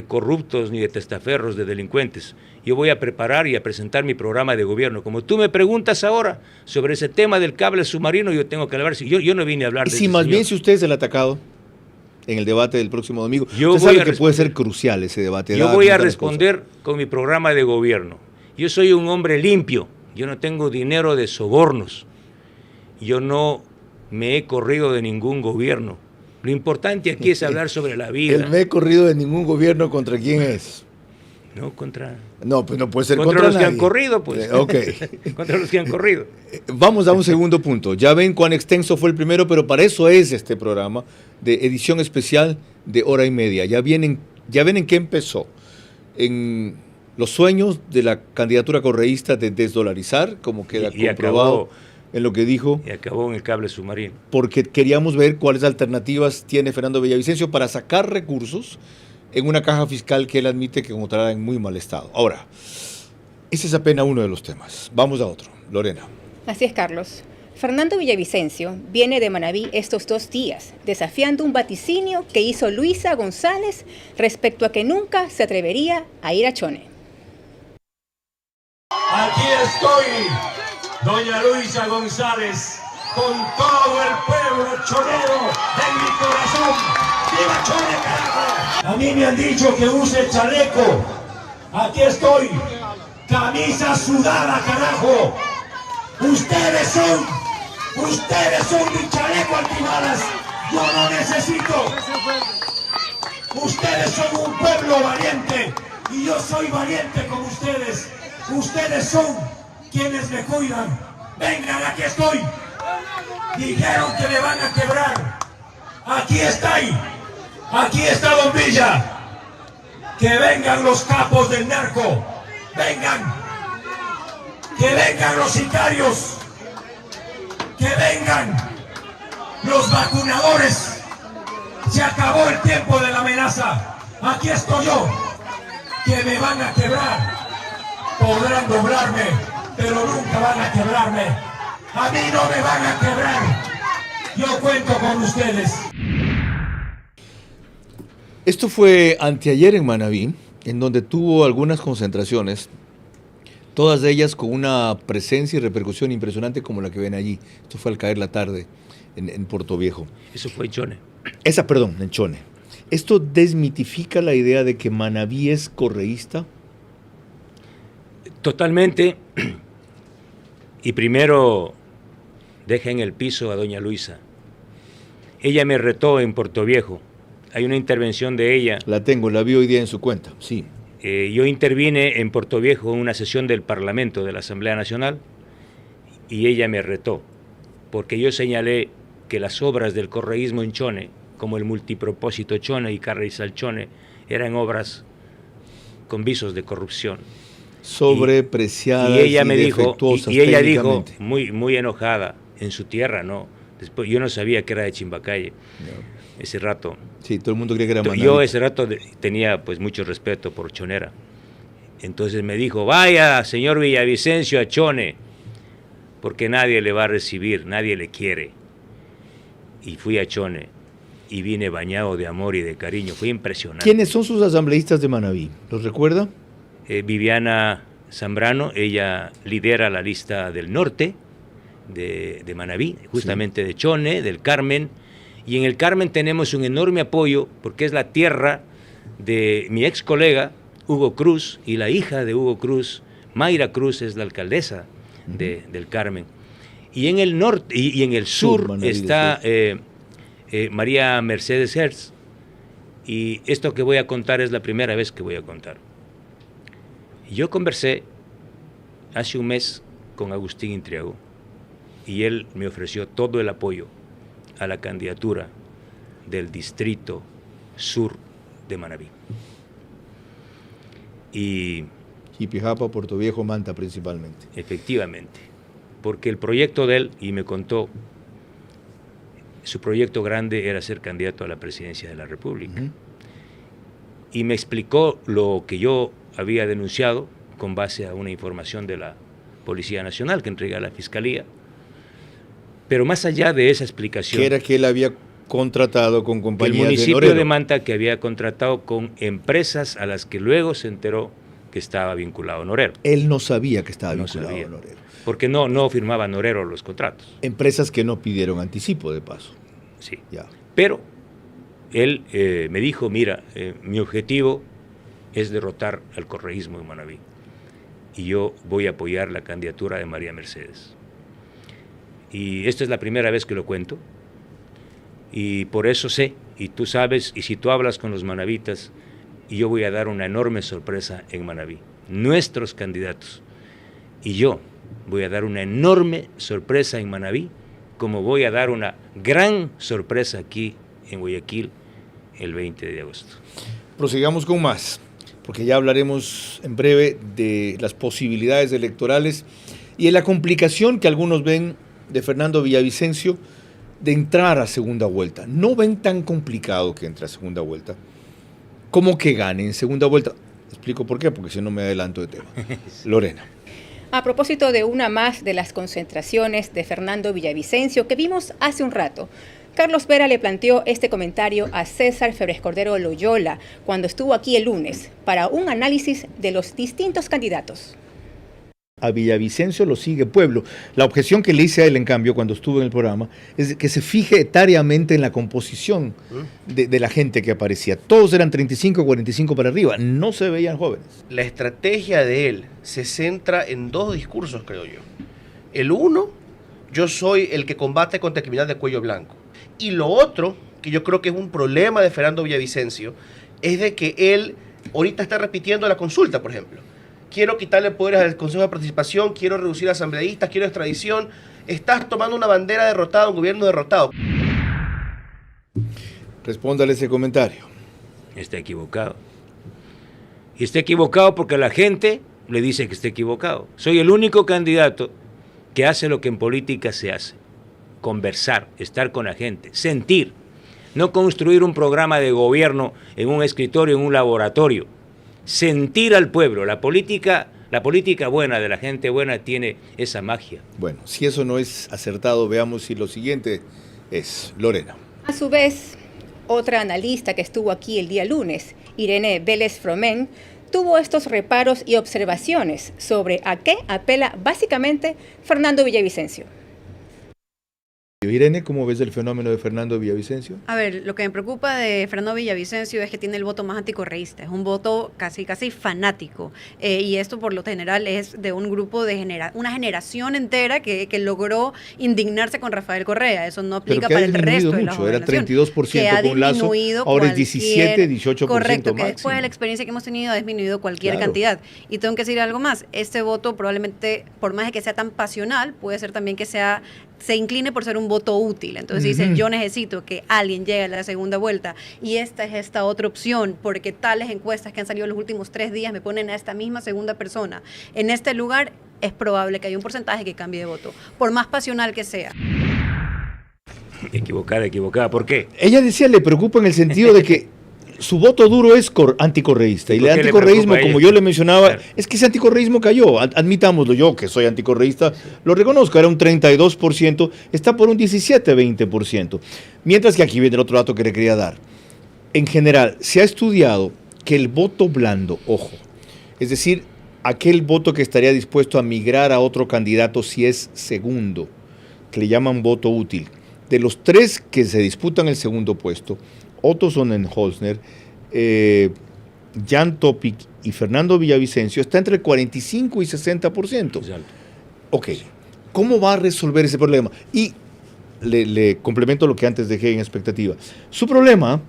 corruptos ni de testaferros, de delincuentes. Yo voy a preparar y a presentar mi programa de gobierno. Como tú me preguntas ahora sobre ese tema del cable submarino, yo tengo que hablar. Yo no vine a hablar de Sí, ese más señor. bien si usted es el atacado en el debate del próximo domingo. Yo Usted voy sabe a que puede ser crucial ese debate. Yo dadas voy a tantas responder con mi programa de gobierno. Yo soy un hombre limpio. Yo no tengo dinero de sobornos. Yo no me he corrido de ningún gobierno. Lo importante aquí es hablar sobre la vida. El me he corrido de ningún gobierno, ¿contra quién es? No, contra... No, pues no puede ser contra contra los que nadie. han corrido, pues. Ok. Contra los que han corrido. Vamos a un segundo punto. Ya ven cuán extenso fue el primero, pero para eso es este programa de edición especial de hora y media. Ya ven en qué empezó. En los sueños de la candidatura correísta de desdolarizar, como queda Y comprobado acabó, en lo que dijo, y acabó en el cable submarino. porque queríamos ver cuáles alternativas tiene Fernando Villavicencio para sacar recursos en una caja fiscal que él admite que encontrará en muy mal estado. Ahora, ese es apenas uno de los temas. Vamos a otro. Lorena. Así es, Carlos. Fernando Villavicencio viene de Manabí estos 2 días, desafiando un vaticinio que hizo Luisa González respecto a que nunca se atrevería a ir a Chone. Aquí estoy, doña Luisa González, con todo el pueblo chonero en mi corazón. ¡Viva Chone, carajo! A mí me han dicho que use chaleco. Aquí estoy, camisa sudada, carajo. Ustedes son mi chaleco antibalas. Yo no necesito. Ustedes son un pueblo valiente y yo soy valiente como ustedes. Ustedes son quienes me cuidan. Vengan, aquí estoy. Dijeron que me van a quebrar. Aquí está ahí. Aquí está Don Villa. Que vengan los capos del narco. Vengan. Que vengan los sicarios. Que vengan los vacunadores. Se acabó el tiempo de la amenaza. Aquí estoy yo. Que me van a quebrar. Podrán doblarme, pero nunca van a quebrarme. A mí no me van a quebrar. Yo cuento con ustedes. Esto fue anteayer en Manabí, en donde tuvo algunas concentraciones, todas ellas con una presencia y repercusión impresionante como la que ven allí. Esto fue al caer la tarde en Puerto Viejo. Eso fue en Chone. En Chone. ¿Esto desmitifica la idea de que Manabí es correísta? Totalmente. Y primero deja en el piso a doña Luisa. Ella me retó en Puerto Viejo. Hay una intervención de ella. La tengo, la vi hoy día en su cuenta, sí. Yo intervine en Puerto Viejo en una sesión del Parlamento de la Asamblea Nacional y ella me retó, porque yo señalé que las obras del correísmo en Chone, como el multipropósito Chone y Carrizal Chone, eran obras con visos de corrupción. Sobrepreciadas y ella me dijo, defectuosas y ella dijo, técnicamente. muy enojada, en su tierra, ¿no? Después, yo no sabía que era de Chimbacalle, ese rato. Sí, todo el mundo creía que era Manabí. Yo ese rato tenía pues mucho respeto por Chonera. Entonces me dijo, vaya, señor Villavicencio, a Chone. porque nadie le va a recibir, nadie le quiere. Y fui a Chone y vine bañado de amor y de cariño, fue impresionante. ¿Quiénes son sus asambleístas de Manabí? ¿Los recuerda? Viviana Zambrano, ella lidera la lista del norte de Manabí, justamente de Chone, del Carmen, y en el Carmen tenemos un enorme apoyo porque es la tierra de mi ex colega Hugo Cruz, y la hija de Hugo Cruz, Mayra Cruz, es la alcaldesa del Carmen. Y en el norte y en el sur Manabí, está María Mercedes Hertz, y esto que voy a contar es la primera vez que voy a contar. Yo conversé hace un mes con Agustín Intriago y él me ofreció todo el apoyo a la candidatura del distrito sur de Manabí. Y Jipijapa, Puerto Viejo, Manta principalmente. Efectivamente, porque el proyecto de él, y me contó, su proyecto grande era ser candidato a la presidencia de la República. Y me explicó lo que yo había denunciado con base a una información de la Policía Nacional que entrega a la Fiscalía. Pero más allá de esa explicación... Que era que él había contratado con compañías de el municipio Norero. de Manta, que había contratado con empresas a las que luego se enteró que estaba vinculado Norero. Él no sabía que estaba No vinculado sabía, a Norero. porque no firmaba Norero los contratos. Empresas que no pidieron anticipo, de paso. Sí. Ya. Pero él me dijo, mira, mi objetivo es derrotar al correísmo de Manabí y yo voy a apoyar la candidatura de María Mercedes. Y esta es la primera vez que lo cuento y por eso sé, y tú sabes, y si tú hablas con los manavitas, y yo voy a dar una enorme sorpresa en Manabí. Nuestros candidatos y yo voy a dar una enorme sorpresa en Manabí, como voy a dar una gran sorpresa aquí en Guayaquil el 20 de agosto. Prosigamos con más, porque ya hablaremos en breve de las posibilidades electorales y de la complicación que algunos ven de Fernando Villavicencio de entrar a segunda vuelta. No ven tan complicado que entre a segunda vuelta como que gane en segunda vuelta. Explico por qué, porque si no me adelanto de tema. Lorena. A propósito de una más de las concentraciones de Fernando Villavicencio que vimos hace un rato, Carlos Vera le planteó este comentario a César Febres Cordero Loyola cuando estuvo aquí el lunes para un análisis de los distintos candidatos. A Villavicencio lo sigue Pueblo. La objeción que le hice a él, en cambio, cuando estuvo en el programa, es que se fije etariamente en la composición de la gente que aparecía. Todos eran 35, 45 para arriba, no se veían jóvenes. La estrategia de él se centra en dos discursos, creo yo. El uno, yo soy el que combate contra el criminal de cuello blanco. Y lo otro, que yo creo que es un problema de Fernando Villavicencio, es de que él ahorita está repitiendo la consulta, por ejemplo. Quiero quitarle poderes al Consejo de Participación, quiero reducir a asambleístas, quiero extradición. Estás tomando una bandera derrotada, un gobierno derrotado. Respóndale ese comentario. Está equivocado. Y está equivocado porque la gente le dice que está equivocado. Soy el único candidato que hace lo que en política se hace. Conversar, estar con la gente, sentir. No construir un programa de gobierno en un escritorio, en un laboratorio. Sentir al pueblo. La política buena de la gente buena tiene esa magia. Bueno, si eso no es acertado, veamos si lo siguiente es Lorena. A su vez, otra analista que estuvo aquí el día lunes, Irene Vélez Fromén, tuvo estos reparos y observaciones sobre a qué apela básicamente Fernando Villavicencio. Irene, ¿cómo ves el fenómeno de Fernando Villavicencio? A ver, lo que me preocupa de Fernando Villavicencio es que tiene el voto más anticorreísta, es un voto casi fanático, y esto por lo general es de un grupo de una generación entera que logró indignarse con Rafael Correa. Eso no aplica para el resto de la población. Era 32% con Lazo, ahora es 17, 18% correcto, máximo. Que después de la experiencia que hemos tenido ha disminuido cualquier cantidad. Y tengo que decir algo más, este voto probablemente, por más de que sea tan pasional, puede ser también que se incline por ser un voto útil. Entonces dicen, yo necesito que alguien llegue a la segunda vuelta y esta es esta otra opción, porque tales encuestas que han salido los últimos 3 días me ponen a esta misma segunda persona. En este lugar es probable que haya un porcentaje que cambie de voto, por más pasional que sea. Equivocada. ¿Por qué? Ella decía, le preocupa en el sentido de que su voto duro es anticorreísta. Y el anticorreísmo, como yo le mencionaba, es que ese anticorreísmo cayó. Admitámoslo, yo que soy anticorreísta, lo reconozco, era un 32%, está por un 17-20%. Mientras que aquí viene el otro dato que le quería dar. En general, se ha estudiado que el voto blando, ojo, es decir, aquel voto que estaría dispuesto a migrar a otro candidato si es segundo, que le llaman voto útil, de los 3 que se disputan el segundo puesto, Otto Sonnenholzner, Jan Topic y Fernando Villavicencio, está entre el 45 y 60%. Exacto. Ok, ¿cómo va a resolver ese problema? Y le complemento lo que antes dejé en expectativa. Su problema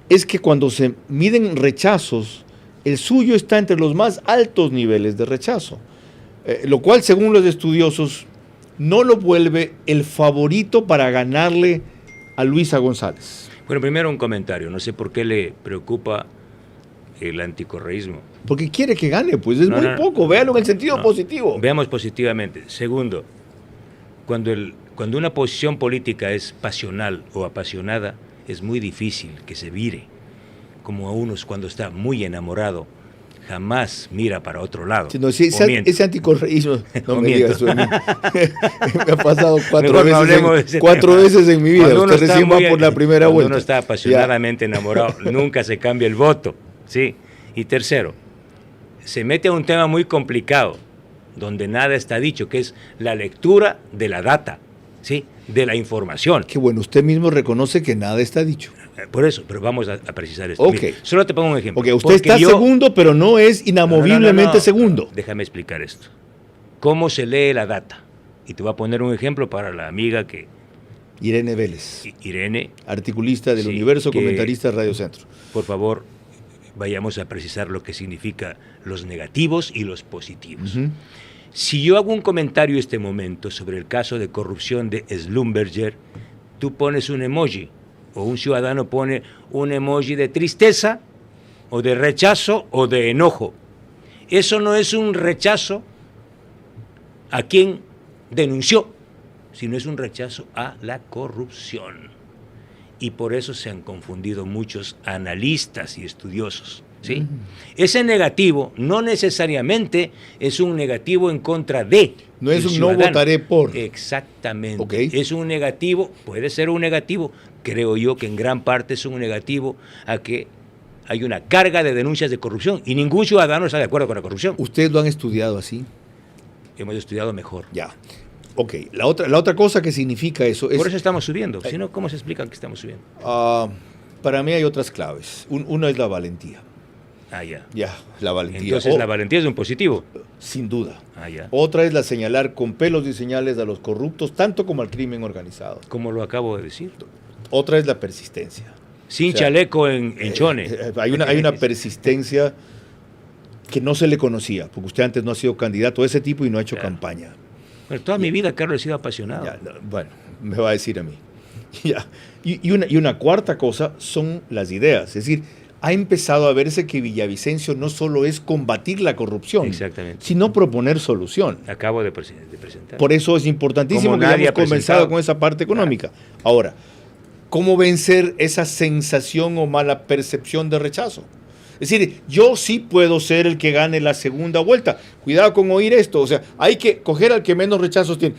es que cuando se miden rechazos, el suyo está entre los más altos niveles de rechazo, lo cual, según los estudiosos, no lo vuelve el favorito para ganarle a Luisa González. Bueno, primero un comentario. No sé por qué le preocupa el anticorreísmo. Porque quiere que gane, pues es muy poco. Véalo en el sentido positivo. Veamos positivamente. Segundo, cuando una posición política es pasional o apasionada, es muy difícil que se vire. Como a unos cuando está muy enamorado, jamás mira para otro lado. Sí, no, ese anticorreísmo, no me digas eso. Me ha pasado cuatro veces en mi vida. Usted recién va por la primera vuelta. Uno está apasionadamente enamorado, nunca se cambia el voto. ¿Sí? Y tercero, se mete a un tema muy complicado, donde nada está dicho, que es la lectura de la data, ¿sí? De la información. Qué bueno, usted mismo reconoce que nada está dicho. Por eso, pero vamos a precisar esto. Okay. Mira, solo te pongo un ejemplo. Porque usted está segundo, pero no es inamoviblemente segundo. Déjame explicar esto. ¿Cómo se lee la data? Y te voy a poner un ejemplo para la amiga que... Irene Vélez. Irene. Articulista del Universo, comentarista de Radio Centro. Por favor, vayamos a precisar lo que significa los negativos y los positivos. Si yo hago un comentario en este momento sobre el caso de corrupción de Schlumberger, tú pones un emoji, o un ciudadano pone un emoji de tristeza, o de rechazo, o de enojo. Eso no es un rechazo a quien denunció, sino es un rechazo a la corrupción. Y por eso se han confundido muchos analistas y estudiosos, ¿sí? Ese negativo no necesariamente es un negativo en contra de. No es un ciudadano. No votaré por. Exactamente. Okay. Es un negativo, puede ser un negativo, creo yo que en gran parte es un negativo a que hay una carga de denuncias de corrupción y ningún ciudadano está de acuerdo con la corrupción. ¿Ustedes lo han estudiado así? Hemos estudiado mejor. Ya. Ok, la otra cosa que significa eso es... Por eso estamos subiendo, si no, ¿cómo se explica que estamos subiendo? Para mí hay otras claves. Una es la valentía. Ah, ya. Ya, la valentía. Entonces la valentía es un positivo. Sin duda. Ah, ya. Otra es la señalar con pelos y señales a los corruptos, tanto como al crimen organizado. Como lo acabo de decir. Otra es la persistencia. Sin chaleco en Chone. Hay una persistencia que no se le conocía, porque usted antes no ha sido candidato de ese tipo y no ha hecho campaña. Bueno, toda mi vida, Carlos, he sido apasionado. Ya, bueno, me va a decir a mí. Ya. Y una cuarta cosa son las ideas. Es decir, ha empezado a verse que Villavicencio no solo es combatir la corrupción, sino proponer solución. Acabo de presentar. Por eso es importantísimo que hayamos comenzado con esa parte económica. Ahora, ¿cómo vencer esa sensación o mala percepción de rechazo? Es decir, yo sí puedo ser el que gane la segunda vuelta. Cuidado con oír esto. O sea, hay que coger al que menos rechazos tiene.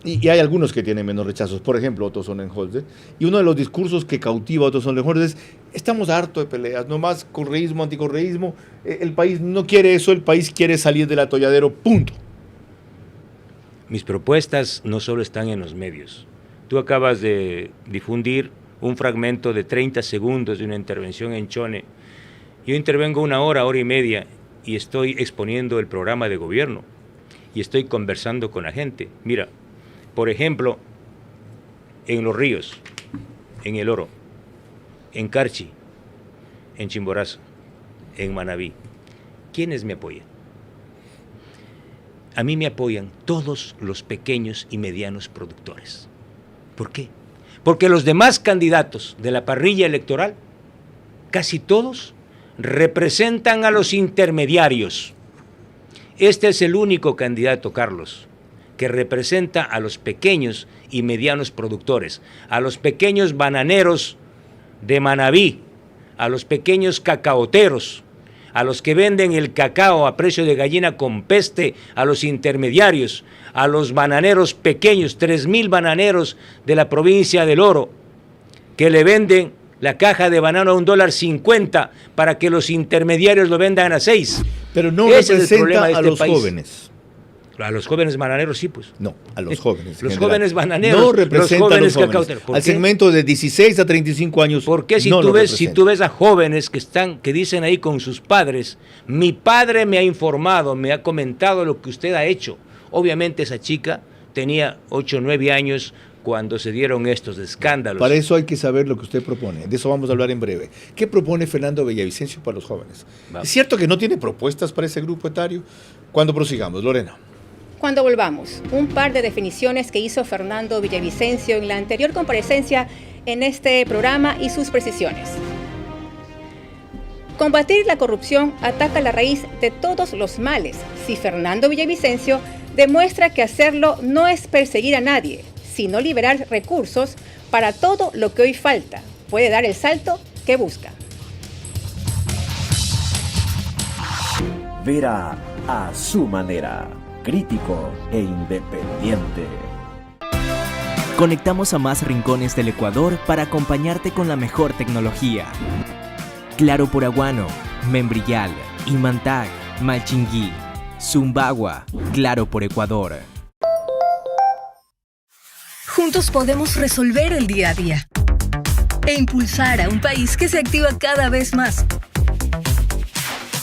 Y hay algunos que tienen menos rechazos. Por ejemplo, Otto Sonnenholzner. Y uno de los discursos que cautiva a Otto Sonnenholzner es: estamos hartos de peleas, no más correísmo, anticorreísmo. El país no quiere eso, el país quiere salir del atolladero, punto. Mis propuestas no solo están en los medios. Tú acabas de difundir un fragmento de 30 segundos de una intervención en Chone. Yo intervengo 1 hora, hora y media, y estoy exponiendo el programa de gobierno, y estoy conversando con la gente. Mira, por ejemplo, en Los Ríos, en El Oro, en Carchi, en Chimborazo, en Manabí, ¿quiénes me apoyan? A mí me apoyan todos los pequeños y medianos productores. ¿Por qué? Porque los demás candidatos de la parrilla electoral, casi todos, representan a los intermediarios. Este es el único candidato, Carlos, que representa a los pequeños y medianos productores, a los pequeños bananeros de Manabí, a los pequeños cacaoteros, a los que venden el cacao a precio de gallina con peste, a los intermediarios, a los bananeros pequeños, 3,000 bananeros de la provincia del Oro, que le venden la caja de banano a $1.50 para que los intermediarios lo vendan a 6. Pero no Ese es el representa problema de a este los país. jóvenes. A los jóvenes bananeros sí, pues. No, a los jóvenes. Los general. jóvenes bananeros, no representa los jóvenes a los jóvenes. cacauteros. ¿Por Al qué? segmento de 16 a 35 años. ¿Por qué si tú ves a jóvenes que dicen ahí con sus padres, mi padre me ha informado, me ha comentado lo que usted ha hecho? Obviamente esa chica tenía 8 o 9 años cuando se dieron estos escándalos. Para eso hay que saber lo que usted propone. De eso vamos a hablar en breve. ¿Qué propone Fernando Villavicencio para los jóvenes? Vamos. ¿Es cierto que no tiene propuestas para ese grupo etario? Cuando prosigamos, Lorena. Cuando volvamos, un par de definiciones que hizo Fernando Villavicencio en la anterior comparecencia en este programa y sus precisiones. Combatir la corrupción ataca la raíz de todos los males. Si Fernando Villavicencio demuestra que hacerlo no es perseguir a nadie, sino liberar recursos para todo lo que hoy falta, puede dar el salto que busca. Vera a su manera, crítico e independiente. Conectamos a más rincones del Ecuador para acompañarte con la mejor tecnología. Claro por Aguano, Membrillal, Imantag, Malchinguí, Zumbagua, Claro por Ecuador. Juntos podemos resolver el día a día e impulsar a un país que se activa cada vez más.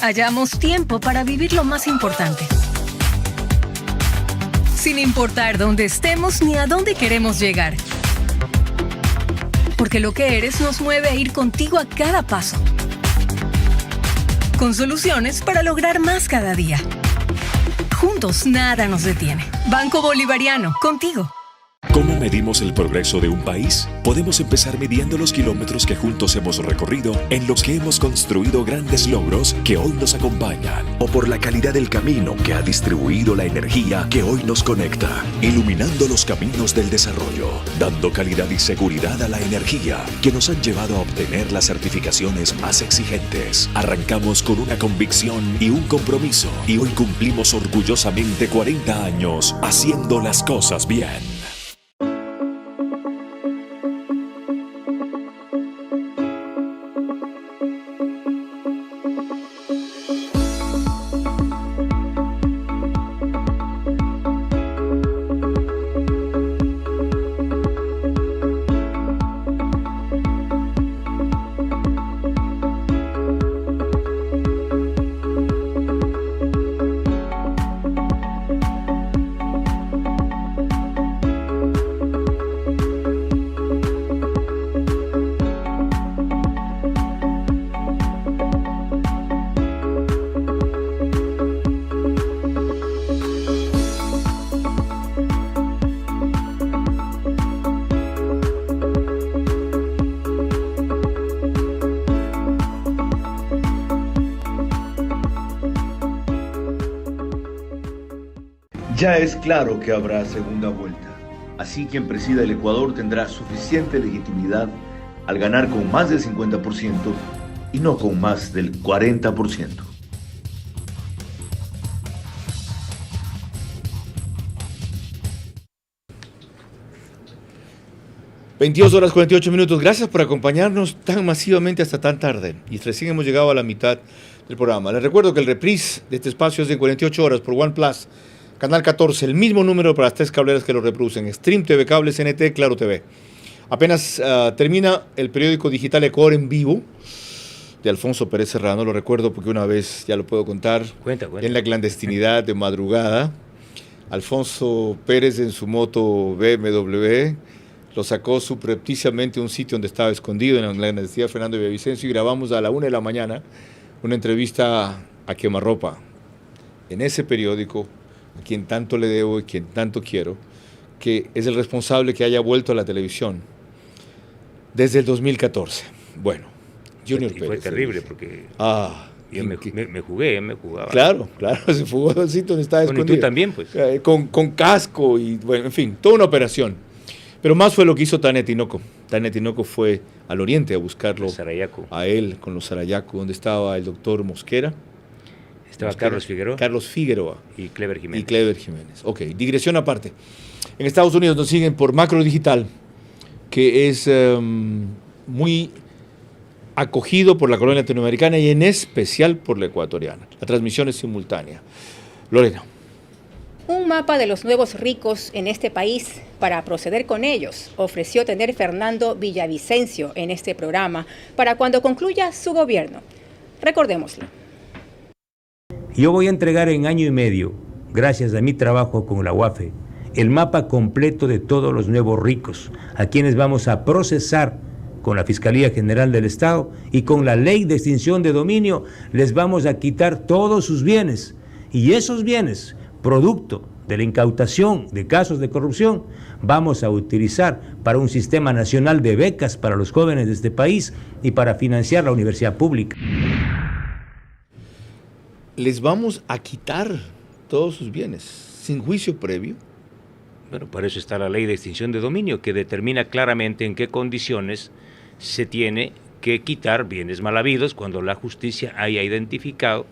Hallamos tiempo para vivir lo más importante, sin importar dónde estemos ni a dónde queremos llegar. Porque lo que eres nos mueve a ir contigo a cada paso, con soluciones para lograr más cada día. Juntos nada nos detiene. Banco Bolivariano, contigo. ¿Cómo medimos el progreso de un país? Podemos empezar midiendo los kilómetros que juntos hemos recorrido, en los que hemos construido grandes logros que hoy nos acompañan, o por la calidad del camino que ha distribuido la energía que hoy nos conecta, iluminando los caminos del desarrollo, dando calidad y seguridad a la energía que nos han llevado a obtener las certificaciones más exigentes. Arrancamos con una convicción y un compromiso, y hoy cumplimos orgullosamente 40 años haciendo las cosas bien. Ya es claro que habrá segunda vuelta. Así quien presida el Ecuador tendrá suficiente legitimidad al ganar con más del 50% y no con más del 40%. (22:48). Gracias por acompañarnos tan masivamente hasta tan tarde. Y recién hemos llegado a la mitad del programa. Les recuerdo que el reprise de este espacio es de 48 horas por OnePlus, Canal 14, el mismo número para las 3 cableras que lo reproducen: Stream, TV Cable, CNT, Claro TV. Apenas termina el periódico digital Ecuador en vivo de Alfonso Pérez Serrano. Lo recuerdo porque una vez, ya lo puedo contar, Cuenta. en la clandestinidad de madrugada, Alfonso Pérez en su moto BMW lo sacó subrepticiamente a un sitio donde estaba escondido en la clandestinidad de Fernando Villavicencio, y grabamos a la 1 de la mañana una entrevista a quemarropa en ese periódico, a quien tanto le debo y quien tanto quiero, que es el responsable que haya vuelto a la televisión desde el 2014. Bueno, Junior Pérez. Fue terrible porque yo me jugaba. Claro, se fugó del sitio donde estaba escondido. Y tú también, pues. Con casco y, bueno, en fin, toda una operación. Pero más fue lo que hizo Tania Tinoco. Tania Tinoco fue al oriente a buscarlo, Sarayaku. a él con los Sarayaku, donde estaba el doctor Mosquera. Estaba Carlos Figueroa. Carlos Figueroa. Y Clever Jiménez. Y Clever Jiménez. Ok, digresión aparte. En Estados Unidos nos siguen por Macro Digital, que es muy acogido por la colonia latinoamericana y en especial por la ecuatoriana. La transmisión es simultánea. Lorena. Un mapa de los nuevos ricos en este país para proceder con ellos ofreció tener Fernando Villavicencio en este programa para cuando concluya su gobierno. Recordémoslo. Yo voy a entregar en año y medio, gracias a mi trabajo con la UAFE, el mapa completo de todos los nuevos ricos, a quienes vamos a procesar con la Fiscalía General del Estado y con la Ley de Extinción de Dominio les vamos a quitar todos sus bienes. Y esos bienes, producto de la incautación de casos de corrupción, vamos a utilizar para un sistema nacional de becas para los jóvenes de este país y para financiar la universidad pública. Les vamos a quitar todos sus bienes, sin juicio previo. Bueno, por eso está la Ley de Extinción de Dominio, que determina claramente en qué condiciones se tiene que quitar bienes mal habidos cuando la justicia haya identificado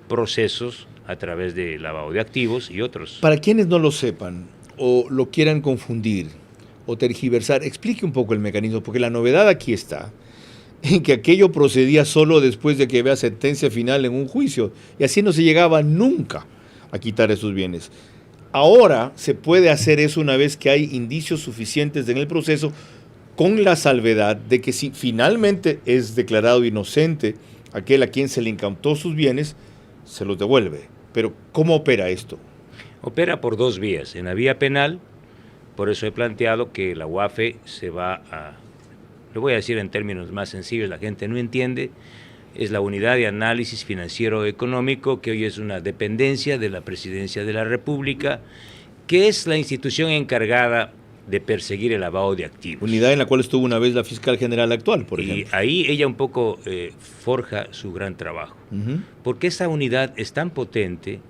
procesos a través de lavado de activos y otros. Para quienes no lo sepan o lo quieran confundir o tergiversar, explique un poco el mecanismo, porque la novedad aquí está en que aquello procedía solo después de que vea sentencia final en un juicio, y así no se llegaba nunca a quitar esos bienes. Ahora se puede hacer eso una vez que hay indicios suficientes en el proceso, con la salvedad de que si finalmente es declarado inocente aquel a quien se le incautó sus bienes, se los devuelve. Pero ¿cómo opera esto? Opera por dos vías. En la vía penal, por eso he planteado que la UAFE se va a, lo voy a decir en términos más sencillos, la gente no entiende, es la Unidad de Análisis Financiero Económico, que hoy es una dependencia de la Presidencia de la República, que es la institución encargada de perseguir el lavado de activos. Unidad en la cual estuvo una vez la fiscal general actual, por ejemplo. Y ahí ella un poco forja su gran trabajo, porque esa unidad es tan potente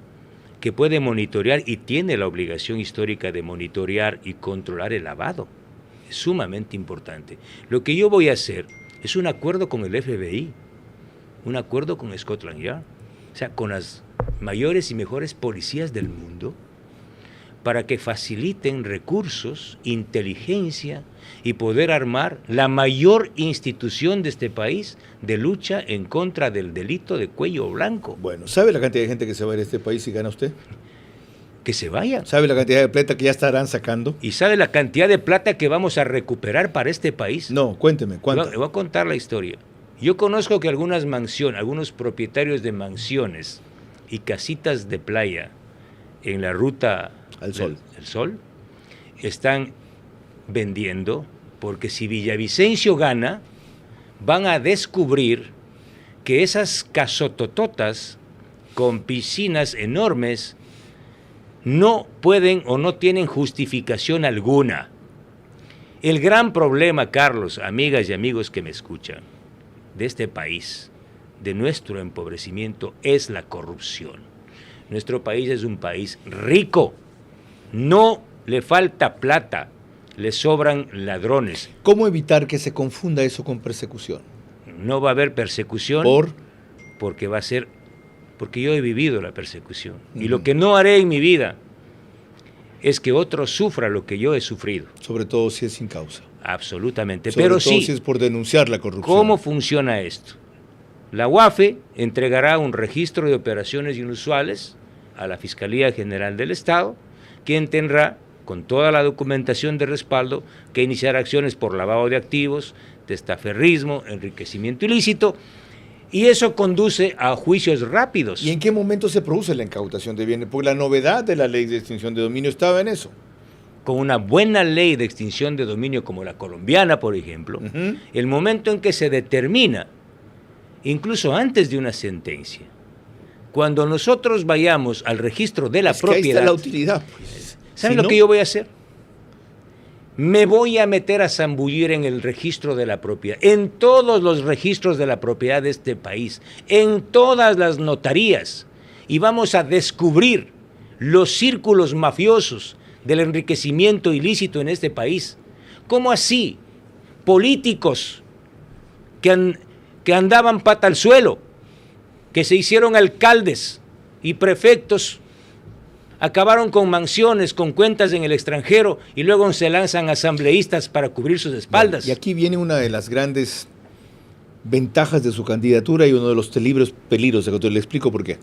que puede monitorear y tiene la obligación histórica de monitorear y controlar el lavado. Es sumamente importante. Lo que yo voy a hacer es un acuerdo con el FBI, un acuerdo con Scotland Yard, o sea, con las mayores y mejores policías del mundo, para que faciliten recursos, inteligencia y poder armar la mayor institución de este país de lucha en contra del delito de cuello blanco. Bueno, ¿sabe la cantidad de gente que se va a ir a este país si gana usted? Que se vaya. ¿Sabe la cantidad de plata que ya estarán sacando? ¿Y sabe la cantidad de plata que vamos a recuperar para este país? No, cuénteme, ¿cuánto? Le voy a contar la historia. Yo conozco que algunas mansiones, algunos propietarios de mansiones y casitas de playa en la ruta al Sol. El Sol, están vendiendo, porque si Villavicencio gana, van a descubrir que esas casotototas con piscinas enormes no pueden o no tienen justificación alguna. El gran problema, Carlos, amigas y amigos que me escuchan, de este país, de nuestro empobrecimiento, es la corrupción. Nuestro país es un país rico. No le falta plata, le sobran ladrones. ¿Cómo evitar que se confunda eso con persecución? No va a haber persecución. Porque va a ser, porque yo he vivido la persecución. Y lo que no haré en mi vida es que otro sufra lo que yo he sufrido. Sobre todo si es sin causa. Absolutamente. Sobre Pero todo sí, si es por denunciar la corrupción. ¿cómo funciona esto? La UAFE entregará un registro de operaciones inusuales a la Fiscalía General del Estado, quien tendrá, con toda la documentación de respaldo, que iniciar acciones por lavado de activos, testaferrismo, enriquecimiento ilícito, y eso conduce a juicios rápidos. ¿Y en qué momento se produce la incautación de bienes? Porque la novedad de la Ley de Extinción de Dominio estaba en eso. Con una buena ley de extinción de dominio como la colombiana, por ejemplo, el momento en que se determina, incluso antes de una sentencia, cuando nosotros vayamos al registro de la propiedad, ahí está la utilidad. Pues. ¿Saben lo que yo voy a hacer? Me voy a meter a zambullir en el registro de la propiedad, en todos los registros de la propiedad de este país, en todas las notarías, y vamos a descubrir los círculos mafiosos del enriquecimiento ilícito en este país. ¿Cómo así? Políticos que andaban pata al suelo, que se hicieron alcaldes y prefectos, acabaron con mansiones, con cuentas en el extranjero y luego se lanzan asambleístas para cubrir sus espaldas. Y aquí viene una de las grandes ventajas de su candidatura y uno de los peligros, le explico por qué.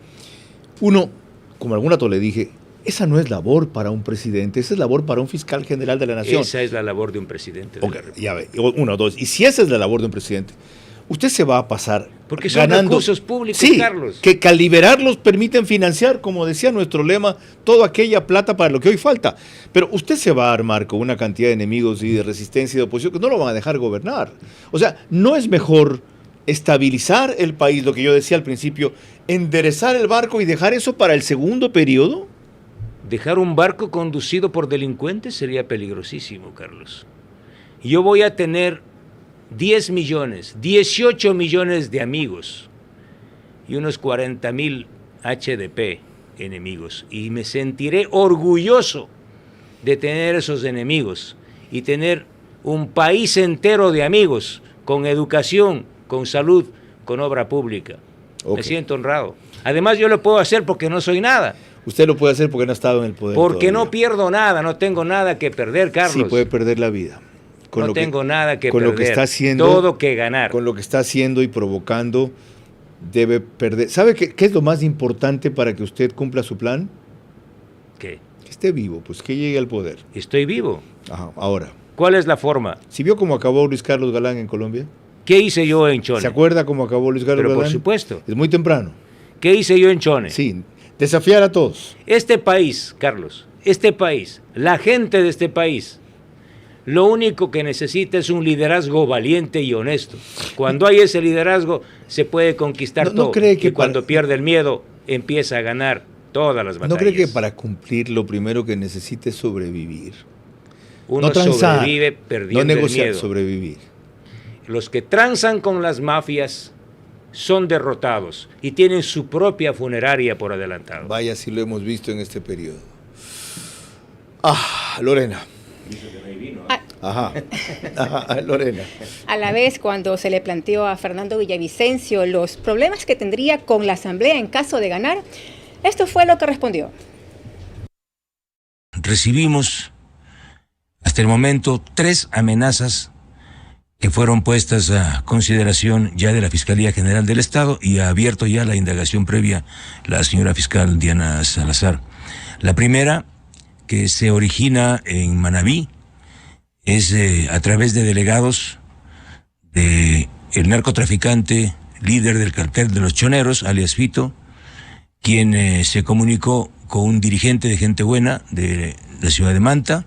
Uno, como algún rato le dije, esa no es labor para un presidente, esa es labor para un fiscal general de la nación. Esa es la labor de un presidente de la República. Ya ve, uno, dos. Y si esa es la labor de un presidente, usted se va a pasar porque son ganando recursos públicos, sí, Carlos. Que al liberarlos permiten financiar, como decía nuestro lema, toda aquella plata para lo que hoy falta. Pero usted se va a armar con una cantidad de enemigos y de resistencia y de oposición que no lo van a dejar gobernar. O sea, ¿no es mejor estabilizar el país, lo que yo decía al principio, enderezar el barco y dejar eso para el segundo periodo? Dejar un barco conducido por delincuentes sería peligrosísimo, Carlos. Yo voy a tener 10 millones, 18 millones de amigos y unos 40,000 HDP enemigos. Y me sentiré orgulloso de tener esos enemigos y tener un país entero de amigos con educación, con salud, con obra pública. Okay. Me siento honrado. Además, yo lo puedo hacer porque no soy nada. Usted lo puede hacer porque no ha estado en el poder. Porque todavía. No pierdo nada, no tengo nada que perder, Carlos. Sí, puede perder la vida. No tengo nada que con perder, lo que está haciendo, todo que ganar. Con lo que está haciendo y provocando, debe perder. ¿Sabe qué es lo más importante para que usted cumpla su plan? ¿Qué? Que esté vivo, pues que llegue al poder. Estoy vivo. Ajá, ahora. ¿Cuál es la forma? ¿Sí vio cómo acabó Luis Carlos Galán en Colombia? ¿Qué hice yo en Chone? ¿Se acuerda cómo acabó Luis Carlos Galán? Por supuesto. Es muy temprano. ¿Qué hice yo en Chone? Sí, desafiar a todos. Este país, Carlos, este país, la gente de este país, lo único que necesita es un liderazgo valiente y honesto. Cuando hay ese liderazgo, se puede conquistar todo. ¿No cree que cuando pierde el miedo, empieza a ganar todas las batallas? ¿No cree que para cumplir lo primero que necesita es sobrevivir? Uno no transar, sobrevive perdiendo no negociar, el miedo. Sobrevivir. Los que transan con las mafias son derrotados y tienen su propia funeraria por adelantado. Vaya si lo hemos visto en este periodo. Ah, Lorena. Ajá, Lorena. A la vez, cuando se le planteó a Fernando Villavicencio los problemas que tendría con la Asamblea en caso de ganar, esto fue lo que respondió. Recibimos hasta el momento 3 amenazas que fueron puestas a consideración ya de la Fiscalía General del Estado y ha abierto ya la indagación previa la señora fiscal Diana Salazar. La primera, que se origina en Manabí, es a través de delegados de el narcotraficante líder del cartel de los choneros, alias Fito, quien se comunicó con un dirigente de Gente Buena de la ciudad de Manta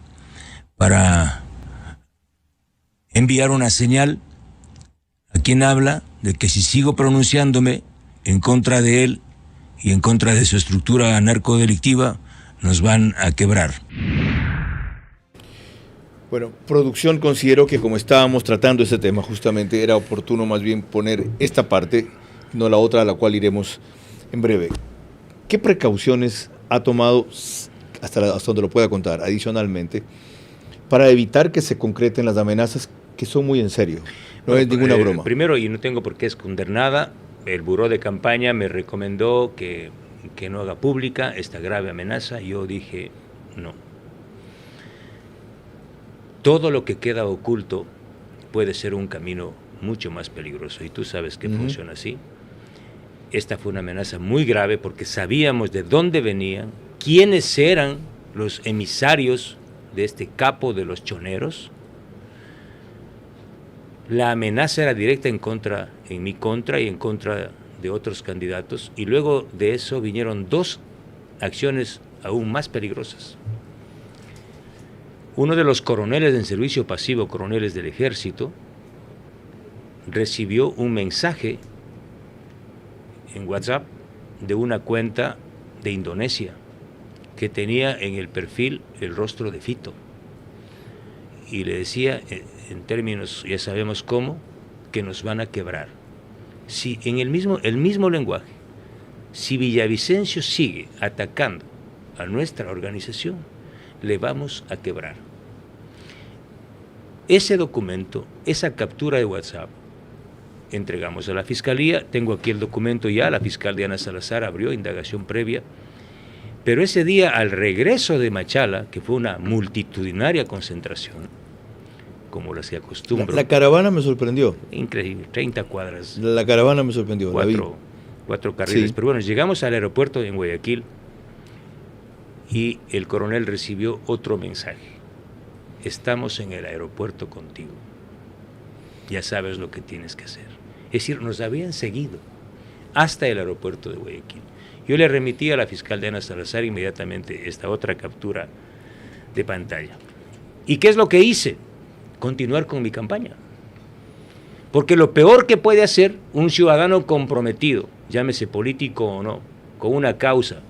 para enviar una señal a quien habla de que si sigo pronunciándome en contra de él y en contra de su estructura narcodelictiva, nos van a quebrar. Bueno, producción consideró que como estábamos tratando ese tema, justamente era oportuno más bien poner esta parte, no la otra a la cual iremos en breve. ¿Qué precauciones ha tomado, hasta donde lo pueda contar, adicionalmente, para evitar que se concreten las amenazas que son muy en serio? No es ninguna broma. Primero, y no tengo por qué esconder nada, el buró de campaña me recomendó que no haga pública esta grave amenaza. Yo dije, no. Todo lo que queda oculto puede ser un camino mucho más peligroso, y tú sabes que funciona así. Esta fue una amenaza muy grave porque sabíamos de dónde venían, quiénes eran los emisarios de este capo de los choneros. La amenaza era directa en mi contra y en contra de otros candidatos, y luego de eso vinieron 2 acciones aún más peligrosas. Uno de los coroneles en servicio pasivo, coroneles del ejército, recibió un mensaje en WhatsApp de una cuenta de Indonesia que tenía en el perfil el rostro de Fito, y le decía en términos, ya sabemos cómo, que nos van a quebrar. Si en el mismo lenguaje, si Villavicencio sigue atacando a nuestra organización, le vamos a quebrar. Ese documento, esa captura de WhatsApp, entregamos a la Fiscalía. Tengo aquí el documento ya, la fiscal Diana Salazar abrió indagación previa. Pero ese día, al regreso de Machala, que fue una multitudinaria concentración, como lo se acostumbra. La caravana me sorprendió. Increíble, 30 cuadras. La caravana me sorprendió. Cuatro carriles. Sí. Pero bueno, llegamos al aeropuerto en Guayaquil y el coronel recibió otro mensaje. Estamos en el aeropuerto contigo. Ya sabes lo que tienes que hacer. Es decir, nos habían seguido hasta el aeropuerto de Guayaquil. Yo le remití a la fiscal Diana Salazar inmediatamente esta otra captura de pantalla. ¿Y qué es lo que hice? Continuar con mi campaña. Porque lo peor que puede hacer un ciudadano comprometido, llámese político o no, con una causa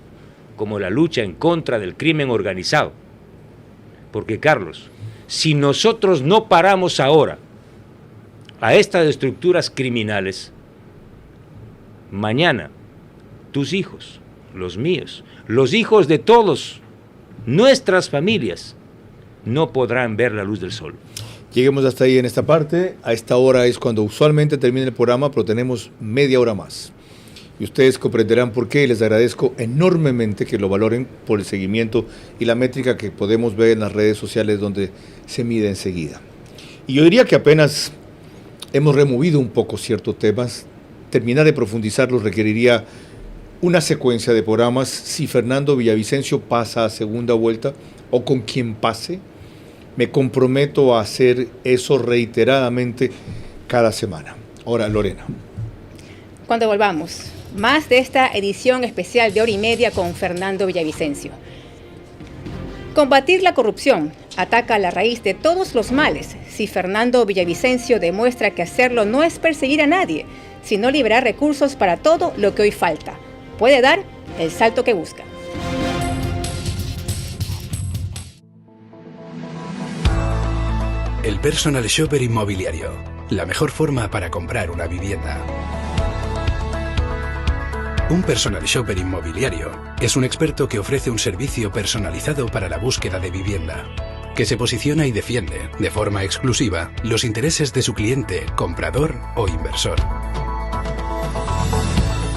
como la lucha en contra del crimen organizado. Porque, Carlos, si nosotros no paramos ahora a estas estructuras criminales, mañana tus hijos, los míos, los hijos de todos, nuestras familias, no podrán ver la luz del sol. Lleguemos hasta ahí en esta parte. A esta hora es cuando usualmente termina el programa, pero tenemos media hora más. Y ustedes comprenderán por qué, y les agradezco enormemente que lo valoren por el seguimiento y la métrica que podemos ver en las redes sociales donde se mide enseguida. Y yo diría que apenas hemos removido un poco ciertos temas. Terminar de profundizarlos requeriría una secuencia de programas si Fernando Villavicencio pasa a segunda vuelta o con quien pase. Me comprometo a hacer eso reiteradamente cada semana. Ahora, Lorena. Cuando volvamos, más de esta edición especial de hora y media con Fernando Villavicencio. Combatir la corrupción ataca a la raíz de todos los males. Si Fernando Villavicencio demuestra que hacerlo no es perseguir a nadie, sino liberar recursos para todo lo que hoy falta, puede dar el salto que busca. El Personal Shopper Inmobiliario, la mejor forma para comprar una vivienda. Un Personal Shopper Inmobiliario es un experto que ofrece un servicio personalizado para la búsqueda de vivienda, que se posiciona y defiende de forma exclusiva los intereses de su cliente, comprador o inversor.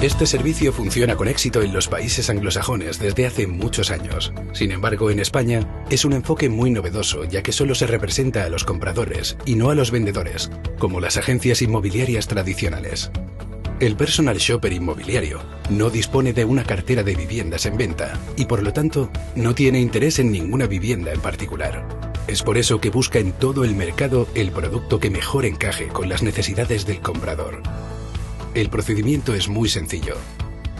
Este servicio funciona con éxito en los países anglosajones desde hace muchos años. Sin embargo, en España es un enfoque muy novedoso, ya que solo se representa a los compradores y no a los vendedores, como las agencias inmobiliarias tradicionales. El Personal Shopper Inmobiliario no dispone de una cartera de viviendas en venta y, por lo tanto, no tiene interés en ninguna vivienda en particular. Es por eso que busca en todo el mercado el producto que mejor encaje con las necesidades del comprador. El procedimiento es muy sencillo.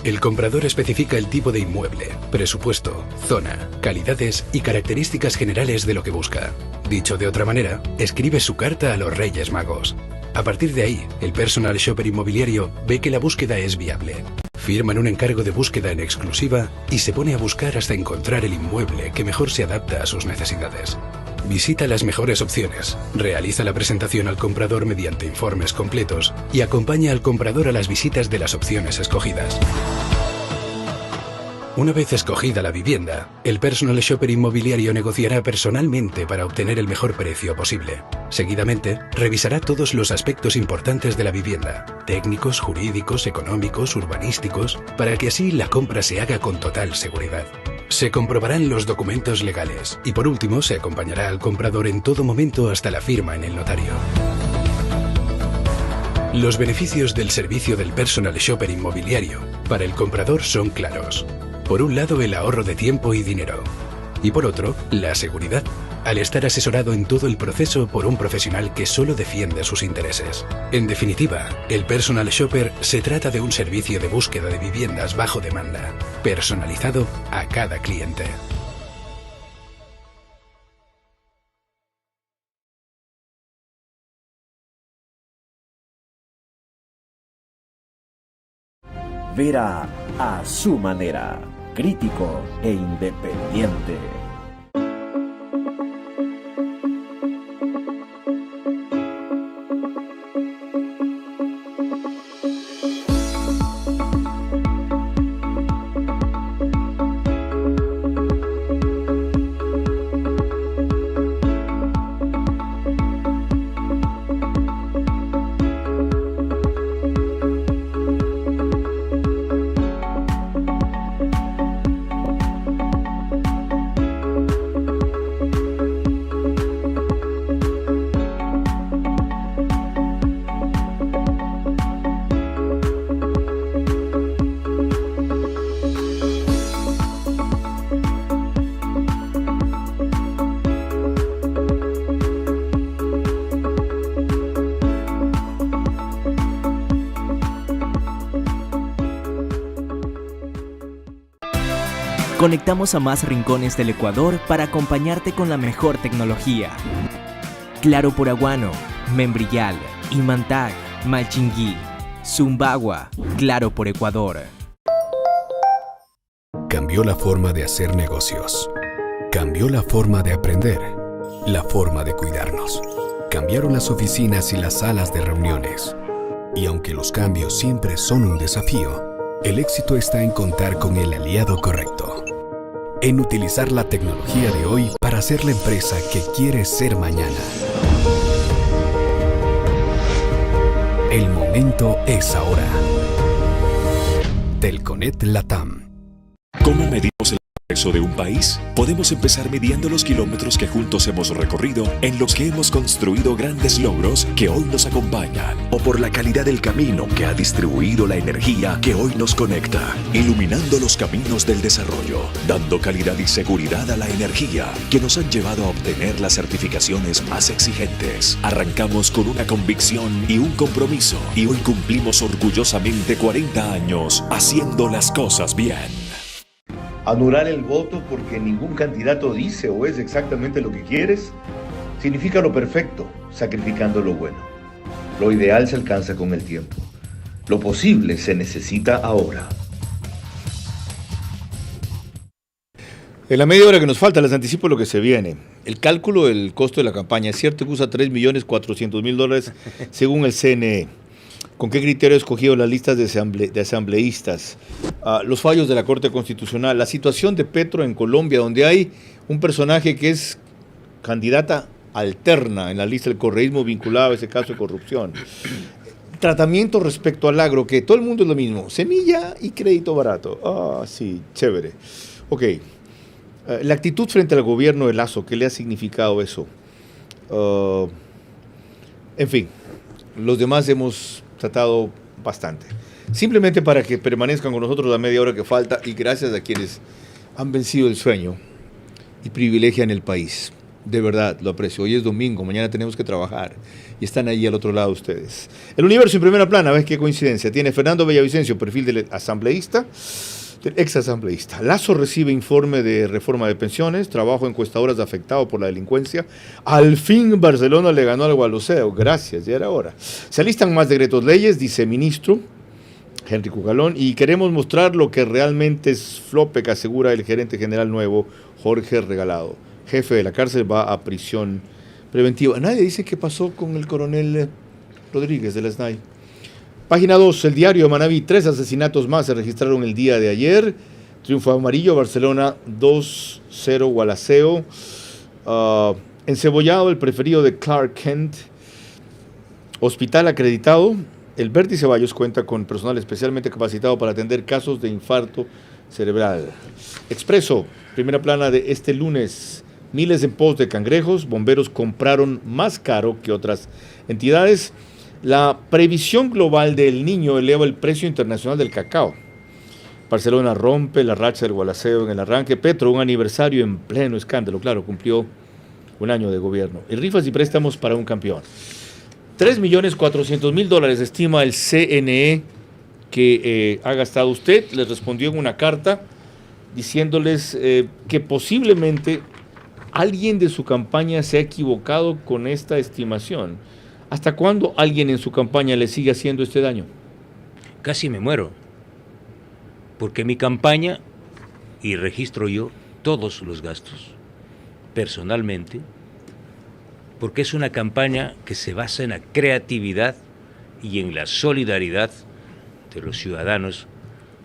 El comprador especifica el tipo de inmueble, presupuesto, zona, calidades y características generales de lo que busca. Dicho de otra manera, escribe su carta a los Reyes Magos. A partir de ahí, el Personal Shopper Inmobiliario ve que la búsqueda es viable. Firman un encargo de búsqueda en exclusiva y se pone a buscar hasta encontrar el inmueble que mejor se adapta a sus necesidades. Visita las mejores opciones, realiza la presentación al comprador mediante informes completos y acompaña al comprador a las visitas de las opciones escogidas. Una vez escogida la vivienda, el Personal Shopper Inmobiliario negociará personalmente para obtener el mejor precio posible. Seguidamente, revisará todos los aspectos importantes de la vivienda, técnicos, jurídicos, económicos, urbanísticos, para que así la compra se haga con total seguridad. Se comprobarán los documentos legales y, por último, se acompañará al comprador en todo momento hasta la firma en el notario. Los beneficios del servicio del Personal Shopper Inmobiliario para el comprador son claros. Por un lado, el ahorro de tiempo y dinero. Y por otro, la seguridad, al estar asesorado en todo el proceso por un profesional que solo defiende sus intereses. En definitiva, el Personal Shopper se trata de un servicio de búsqueda de viviendas bajo demanda, personalizado a cada cliente. Verá a su manera, crítico e independiente. Conectamos a más rincones del Ecuador para acompañarte con la mejor tecnología. Claro por Aguano, Membrillal, Imantag, Malchinguí, Zumbagua, Claro por Ecuador. Cambió la forma de hacer negocios. Cambió la forma de aprender. La forma de cuidarnos. Cambiaron las oficinas y las salas de reuniones. Y aunque los cambios siempre son un desafío, el éxito está en contar con el aliado correcto. En utilizar la tecnología de hoy para ser la empresa que quieres ser mañana. El momento es ahora. Telconet Latam. ¿Cómo medimos el progreso de un país? Podemos empezar midiendo los kilómetros que juntos hemos recorrido, en los que hemos construido grandes logros que hoy nos acompañan, o por la calidad del camino que ha distribuido la energía que hoy nos conecta, iluminando los caminos del desarrollo, dando calidad y seguridad a la energía que nos han llevado a obtener las certificaciones más exigentes. Arrancamos con una convicción y un compromiso, y hoy cumplimos orgullosamente 40 años haciendo las cosas bien. Anular el voto porque ningún candidato dice o es exactamente lo que quieres, significa lo perfecto, sacrificando lo bueno. Lo ideal se alcanza con el tiempo. Lo posible se necesita ahora. En la media hora que nos falta, les anticipo lo que se viene. El cálculo del costo de la campaña. Es cierto que usa $3.400.000 según el CNE. ¿Con qué criterio ha escogido las listas de asambleístas? Los fallos de la Corte Constitucional, la situación de Petro en Colombia, donde hay un personaje que es candidata alterna en la lista del correísmo vinculado a ese caso de corrupción. Tratamiento respecto al agro, que todo el mundo es lo mismo, semilla y crédito barato. Sí, chévere. Ok, la actitud frente al gobierno de Lazo, ¿qué le ha significado eso? En fin, los demás hemos tratado bastante. Simplemente para que permanezcan con nosotros la media hora que falta y gracias a quienes han vencido el sueño y privilegian el país. De verdad, lo aprecio. Hoy es domingo, mañana tenemos que trabajar y están ahí al otro lado ustedes. El Universo en primera plana, ¿ves qué coincidencia? Tiene Fernando Villavicencio, perfil del asambleísta, del exasambleísta. Lazo recibe informe de reforma de pensiones, trabajo encuestadoras afectado por la delincuencia. Al fin Barcelona le ganó al Gualoceo, gracias, ya era hora. Se alistan más decretos leyes, dice ministro Henry Cucalón, y queremos mostrar lo que realmente es FLOPEC, asegura el gerente general nuevo, Jorge Regalado. Jefe de la cárcel va a prisión preventiva. Nadie dice qué pasó con el coronel Rodríguez de la SNAI. Página 2, el diario de Manaví, 3 asesinatos más se registraron el día de ayer. Triunfo amarillo, Barcelona 2-0 Gualaceo. Encebollado, el preferido de Clark Kent. Hospital acreditado. El Berti Ceballos cuenta con personal especialmente capacitado para atender casos de infarto cerebral. Expreso, primera plana de este lunes. Miles en pos de cangrejos, bomberos compraron más caro que otras entidades. La previsión global del Niño eleva el precio internacional del cacao. Barcelona rompe la racha del Gualaceo en el arranque. Petro, un aniversario en pleno escándalo. Claro, cumplió un año de gobierno. Y rifas y préstamos para un campeón. $3.400.000 estima el CNE que ha gastado usted. Les respondió en una carta diciéndoles que posiblemente alguien de su campaña se ha equivocado con esta estimación. ¿Hasta cuándo alguien en su campaña le sigue haciendo este daño? Casi me muero, porque mi campaña, y registro yo todos los gastos, personalmente, porque es una campaña que se basa en la creatividad y en la solidaridad de los ciudadanos.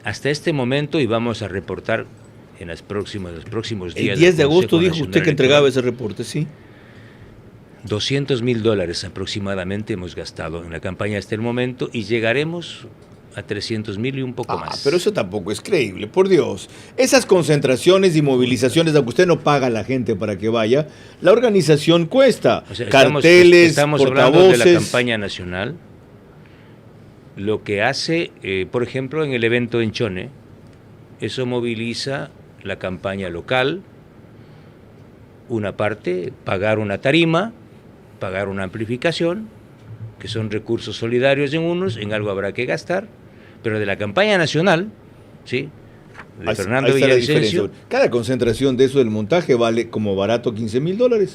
Hasta este momento, y vamos a reportar en los próximos días. El 10 de agosto dijo usted que entregaba ese reporte, ¿sí? $200.000 aproximadamente hemos gastado en la campaña hasta el momento y llegaremos a 300.000 y un poco más. Pero eso tampoco es creíble, por Dios. Esas concentraciones y movilizaciones, aunque usted no paga a la gente para que vaya, la organización cuesta. O sea, carteles, estamos hablando de la campaña nacional. Lo que hace, por ejemplo, en el evento en Chone, eso moviliza la campaña local, una parte, pagar una tarima, pagar una amplificación, que son recursos solidarios en unos, en algo habrá que gastar, pero de la campaña nacional, ¿sí? Ahí Fernando está la Villavicencio. diferencia. Cada concentración de eso del montaje vale como barato $15,000.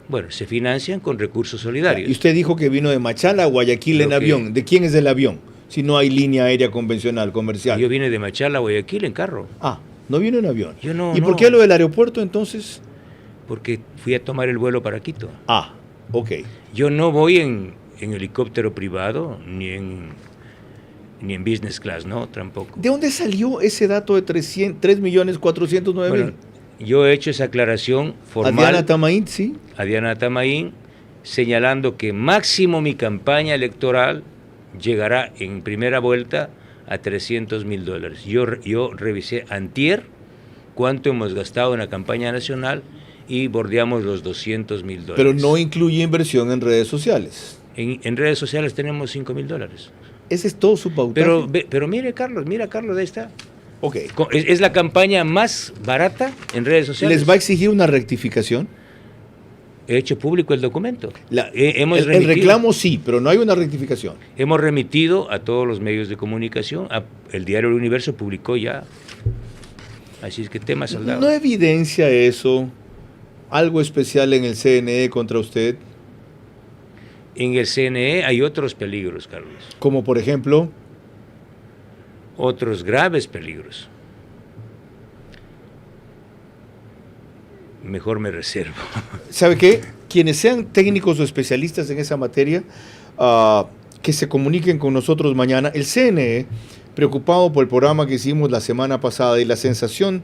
Bueno, se financian con recursos solidarios. Y usted dijo que vino de Machala a Guayaquil en avión. ¿De quién es el avión? Si no hay línea aérea convencional, comercial. Yo vine de Machala a Guayaquil en carro. Ah, no vino en avión. Yo no. ¿Y por qué lo del aeropuerto entonces? Porque fui a tomar el vuelo para Quito. Ah, ok. Yo no voy en helicóptero privado ni en business class, no, tampoco. ¿De dónde salió ese dato de 3.409.000? Bueno, yo he hecho esa aclaración formal. A Diana Tamaín, sí. A Diana Tamaín, señalando que máximo mi campaña electoral llegará en primera vuelta a $300,000. Yo revisé antier cuánto hemos gastado en la campaña nacional y bordeamos los $200,000. Pero no incluye inversión en redes sociales. En redes sociales tenemos $5,000. Ese es todo su pautaje. Pero mire, Carlos, ahí está. Ok. Es la campaña más barata en redes sociales. ¿Les va a exigir una rectificación? He hecho público el documento. El reclamo sí, pero no hay una rectificación. Hemos remitido a todos los medios de comunicación. El diario El Universo publicó ya. Así es que tema saldado. ¿No evidencia eso algo especial en el CNE contra usted? En el CNE hay otros peligros, Carlos. Como por ejemplo... Otros graves peligros. Mejor me reservo. ¿Sabe qué? Quienes sean técnicos o especialistas en esa materia, que se comuniquen con nosotros mañana. El CNE, preocupado por el programa que hicimos la semana pasada y la sensación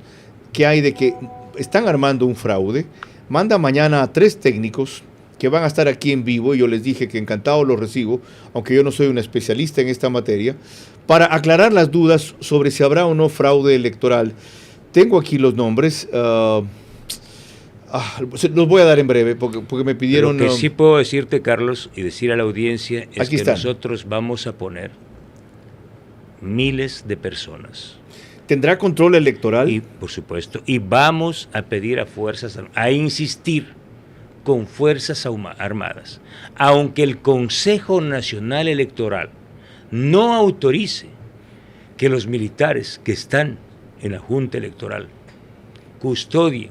que hay de que están armando un fraude, manda mañana a 3 técnicos que van a estar aquí en vivo, y yo les dije que encantado los recibo, aunque yo no soy un especialista en esta materia, para aclarar las dudas sobre si habrá o no fraude electoral. Tengo aquí los nombres, los voy a dar en breve, porque me pidieron... Lo que sí puedo decirte, Carlos, y decir a la audiencia, es aquí que están. nosotros vamos a poner miles de personas. ¿Tendrá control electoral? Y, por supuesto, y vamos a pedir a insistir con Fuerzas Armadas, aunque el Consejo Nacional Electoral no autorice que los militares que están en la Junta Electoral custodien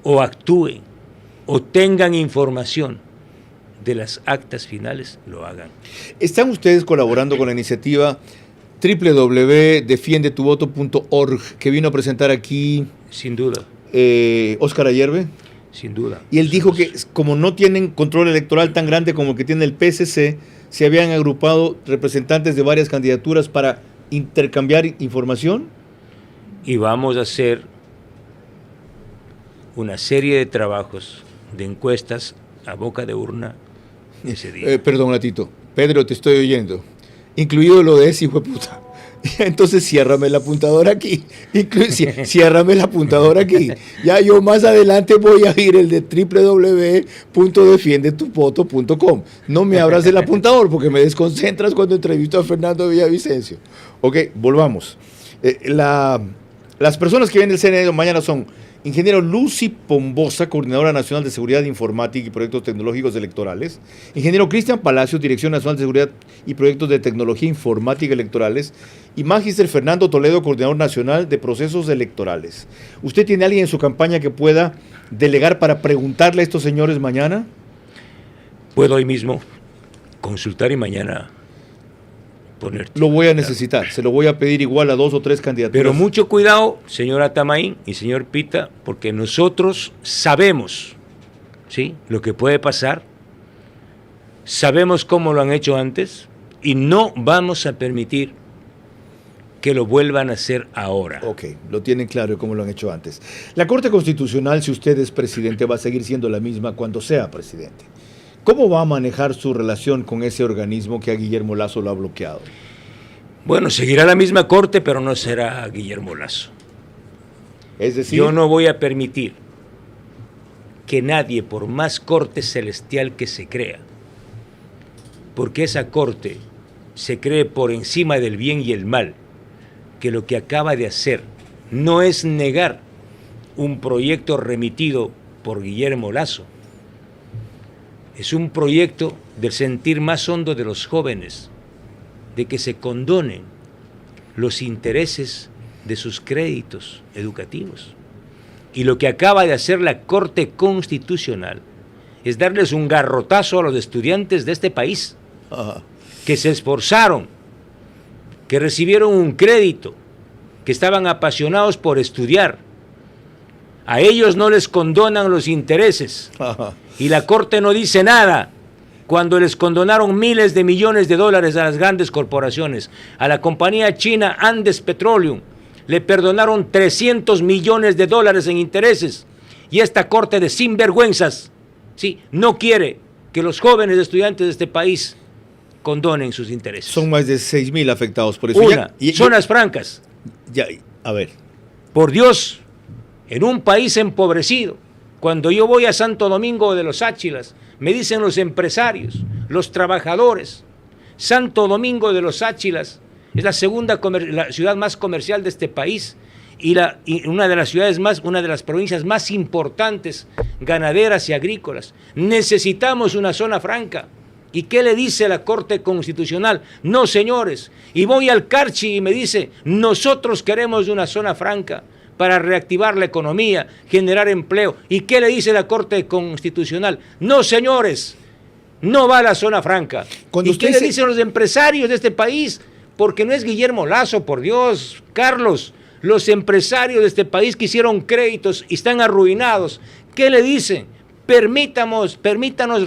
o actúen o tengan información de las actas finales, lo hagan. ¿Están ustedes colaborando con la iniciativa www.defiendetuvoto.org que vino a presentar aquí? Sin duda. Óscar Ayerbe. Sin duda. Y él dijo que como no tienen control electoral tan grande como el que tiene el PSC, se habían agrupado representantes de varias candidaturas para intercambiar información. Y vamos a hacer una serie de trabajos, de encuestas a boca de urna ese día. Perdón, Latito. Pedro, te estoy oyendo. Incluido lo de ese hijo de puta. Entonces ciérrame el apuntador aquí. Ciérrame el apuntador aquí. Ya yo más adelante voy a ir el de www.defiendetuvoto.com. No me abras el apuntador porque me desconcentras cuando entrevisto a Fernando Villavicencio. Ok, volvamos. Las personas que vienen del CNE mañana son ingeniero Lucy Pombosa, coordinadora nacional de seguridad informática y proyectos tecnológicos electorales; ingeniero Cristian Palacios, dirección nacional de seguridad y proyectos de tecnología informática electorales; y magíster Fernando Toledo, coordinador nacional de procesos electorales. ¿Usted tiene alguien en su campaña que pueda delegar para preguntarle a estos señores mañana? Puedo hoy mismo consultar y mañana ponerte. Lo voy a necesitar, se lo voy a pedir igual a 2 o 3 candidaturas. Pero mucho cuidado, señora Tamaín y señor Pita, porque nosotros sabemos, ¿sí?, lo que puede pasar, sabemos cómo lo han hecho antes y no vamos a permitir que lo vuelvan a hacer ahora. Ok, lo tienen claro cómo lo han hecho antes. La Corte Constitucional, si usted es presidente, va a seguir siendo la misma cuando sea presidente. ¿Cómo va a manejar su relación con ese organismo que a Guillermo Lasso lo ha bloqueado? Bueno, seguirá la misma Corte, pero no será Guillermo Lasso. Es decir, yo no voy a permitir que nadie, por más corte celestial que se crea, porque esa corte se cree por encima del bien y el mal, que lo que acaba de hacer no es negar un proyecto remitido por Guillermo Lasso, es un proyecto del sentir más hondo de los jóvenes, de que se condonen los intereses de sus créditos educativos. Y lo que acaba de hacer la Corte Constitucional es darles un garrotazo a los estudiantes de este país, que se esforzaron, que recibieron un crédito, que estaban apasionados por estudiar. A ellos no les condonan los intereses. Y la Corte no dice nada cuando les condonaron miles de millones de dólares a las grandes corporaciones. A la compañía china Andes Petroleum le perdonaron 300 millones de dólares en intereses. Y esta Corte de sinvergüenzas, sí, no quiere que los jóvenes estudiantes de este país condonen sus intereses. Son más de 6,000 afectados por eso. Zonas francas. A ver. Por Dios, en un país empobrecido, cuando yo voy a Santo Domingo de los Áchilas, me dicen los empresarios, los trabajadores, Santo Domingo de los Áchilas es la segunda la ciudad más comercial de este país y una de las ciudades una de las provincias más importantes, ganaderas y agrícolas. Necesitamos una zona franca. ¿Y qué le dice la Corte Constitucional? No, señores. Y voy al Carchi y me dice, nosotros queremos una zona franca para reactivar la economía, generar empleo. ¿Y qué le dice la Corte Constitucional? No, señores, no va a la zona franca. ¿Y qué le dicen los empresarios de este país? Porque no es Guillermo Lazo, por Dios, Carlos. Los empresarios de este país que hicieron créditos y están arruinados. ¿Qué le dicen? Permítanos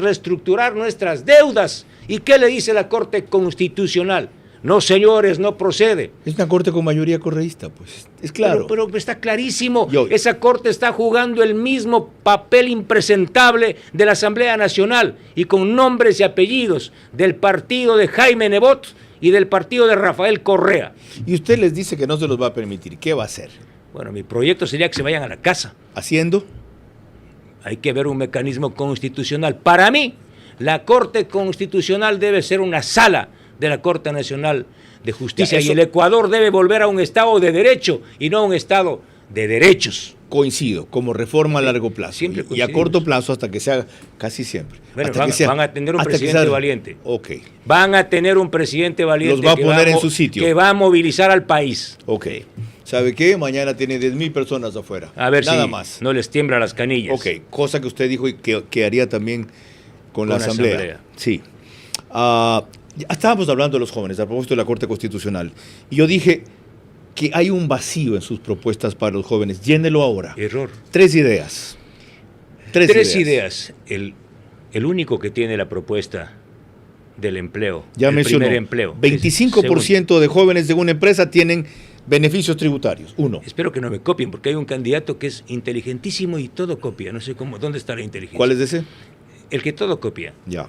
reestructurar nuestras deudas. ¿Y qué le dice la Corte Constitucional? No, señores, no procede. Es una corte con mayoría correísta, pues. Es claro. Pero está clarísimo. Esa corte está jugando el mismo papel impresentable de la Asamblea Nacional y con nombres y apellidos del partido de Jaime Nebot y del partido de Rafael Correa. Y usted les dice que no se los va a permitir. ¿Qué va a hacer? Bueno, mi proyecto sería que se vayan a la casa. ¿Haciendo? Hay que ver un mecanismo constitucional. Para mí, la Corte Constitucional debe ser una sala de la Corte Nacional de Justicia y el Ecuador debe volver a un Estado de derecho y no a un Estado de derechos. Coincido, como reforma a largo plazo y a corto plazo hasta que sea casi siempre. Bueno, van a tener un presidente valiente. Ok. Van a tener un presidente valiente. Los va a poner en su sitio. Que va a movilizar al país. Ok. ¿Sabe qué? Mañana tiene 10,000 personas afuera. A ver Nada si más. No les tiembla las canillas. Ok, cosa que usted dijo y que haría también con la Asamblea. Sí. Estábamos hablando de los jóvenes, a propósito de la Corte Constitucional. Y yo dije que hay un vacío en sus propuestas para los jóvenes. Llénelo ahora. Error. 3 ideas. Tres ideas. El único que tiene la propuesta del empleo. Ya mencionó. Primer empleo. 25% de jóvenes de una empresa tienen beneficios tributarios. 1. Espero que no me copien, porque hay un candidato que es inteligentísimo y todo copia. No sé dónde está la inteligencia. ¿Cuál es ese? El que todo copia. Ya.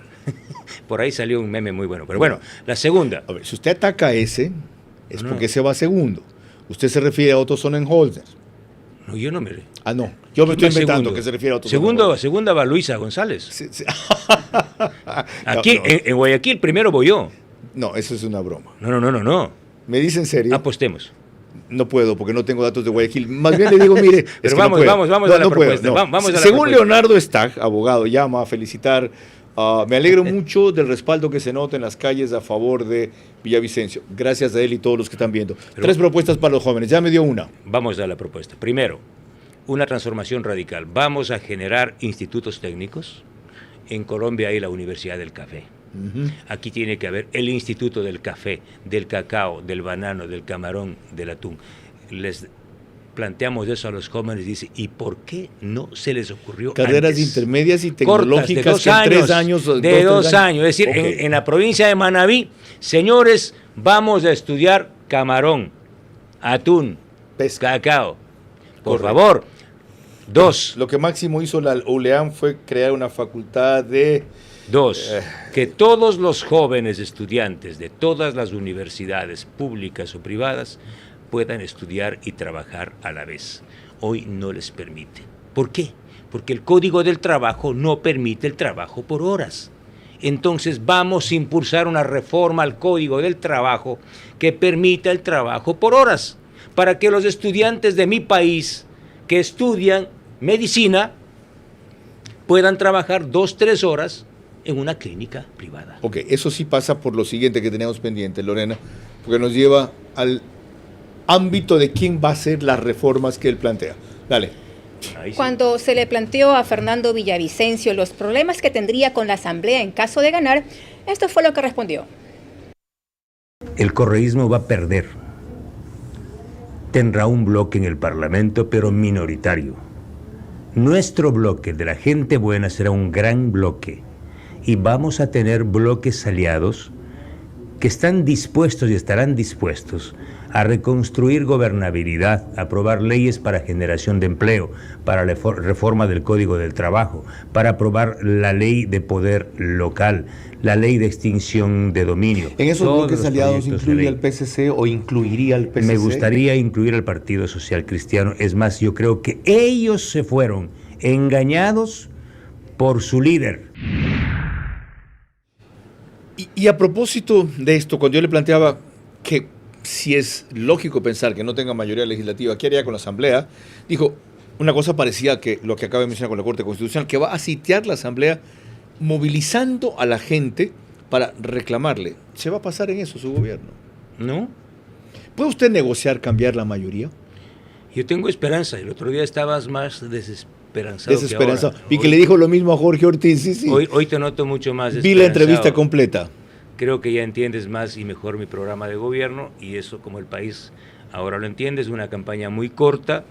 Por ahí salió un meme muy bueno. Pero bueno, la segunda. A ver, si usted ataca a ese, es porque ese va segundo. Usted se refiere a Otto Sonnenholzer. No, yo no me... no. Yo me estoy inventando que se refiere a Otto Sonnenholzer. Segunda va Luisa González. Sí. Aquí, no. En Guayaquil, primero voy yo. No, eso es una broma. No. ¿Me dice en serio? Apostemos. No puedo, porque no tengo datos de Guayaquil. Más bien le digo, mire... Pero vamos a la propuesta. Según Leonardo Stag, abogado, llama a felicitar. Me alegro mucho del respaldo que se nota en las calles a favor de Villavicencio. Gracias a él y todos los que están viendo. 3 propuestas para los jóvenes. Ya me dio una. Vamos a la propuesta. Primero, una transformación radical. Vamos a generar institutos técnicos. En Colombia hay la Universidad del Café. Aquí tiene que haber el Instituto del Café, del Cacao, del Banano, del Camarón, del Atún. Les planteamos eso a los jóvenes y dice, ¿y por qué no se les ocurrió carreras antes? Intermedias y tecnológicas Cortas, de 3 años. De 2 años. Es decir, en la provincia de Manabí, señores, vamos a estudiar camarón, atún, cacao. Por favor. 2. Lo que máximo hizo la ULEAM fue crear una facultad de... 2. Que todos los jóvenes estudiantes de todas las universidades públicas o privadas puedan estudiar y trabajar a la vez. Hoy no les permite. ¿Por qué? Porque el Código del Trabajo no permite el trabajo por horas. Entonces vamos a impulsar una reforma al Código del Trabajo que permita el trabajo por horas, para que los estudiantes de mi país que estudian medicina puedan trabajar 2-3 horas en una clínica privada. Ok, eso sí pasa por lo siguiente que tenemos pendiente, Lorena, porque nos lleva al ámbito de quién va a hacer las reformas que él plantea. Dale. Cuando se le planteó a Fernando Villavicencio los problemas que tendría con la Asamblea en caso de ganar, esto fue lo que respondió. El correísmo va a perder. Tendrá un bloque en el Parlamento, pero minoritario. Nuestro bloque de la gente buena será un gran bloque y vamos a tener bloques aliados que están dispuestos y estarán dispuestos a reconstruir gobernabilidad, a aprobar leyes para generación de empleo, para la reforma del Código del Trabajo, para aprobar la ley de poder local, la ley de extinción de dominio. ¿En esos bloques aliados incluye al PSC o incluiría al PSC? Me gustaría incluir al Partido Social Cristiano. Es más, yo creo que ellos se fueron engañados por su líder. Y a propósito de esto, cuando yo le planteaba que si es lógico pensar que no tenga mayoría legislativa, ¿qué haría con la Asamblea? Dijo, una cosa parecía que lo que acaba de mencionar con la Corte Constitucional, que va a sitiar la Asamblea movilizando a la gente para reclamarle. ¿Se va a pasar en eso su gobierno? ¿No? ¿Puede usted negociar cambiar la mayoría? Yo tengo esperanza. El otro día estabas más desesperanzado. Desesperanzado. Que ahora. Y que le dijo lo mismo a Jorge Ortiz. Sí, sí. Hoy te noto mucho más Vi la entrevista completa. Creo que ya entiendes más y mejor mi programa de gobierno, y eso, como el país ahora lo entiende, es una campaña muy corta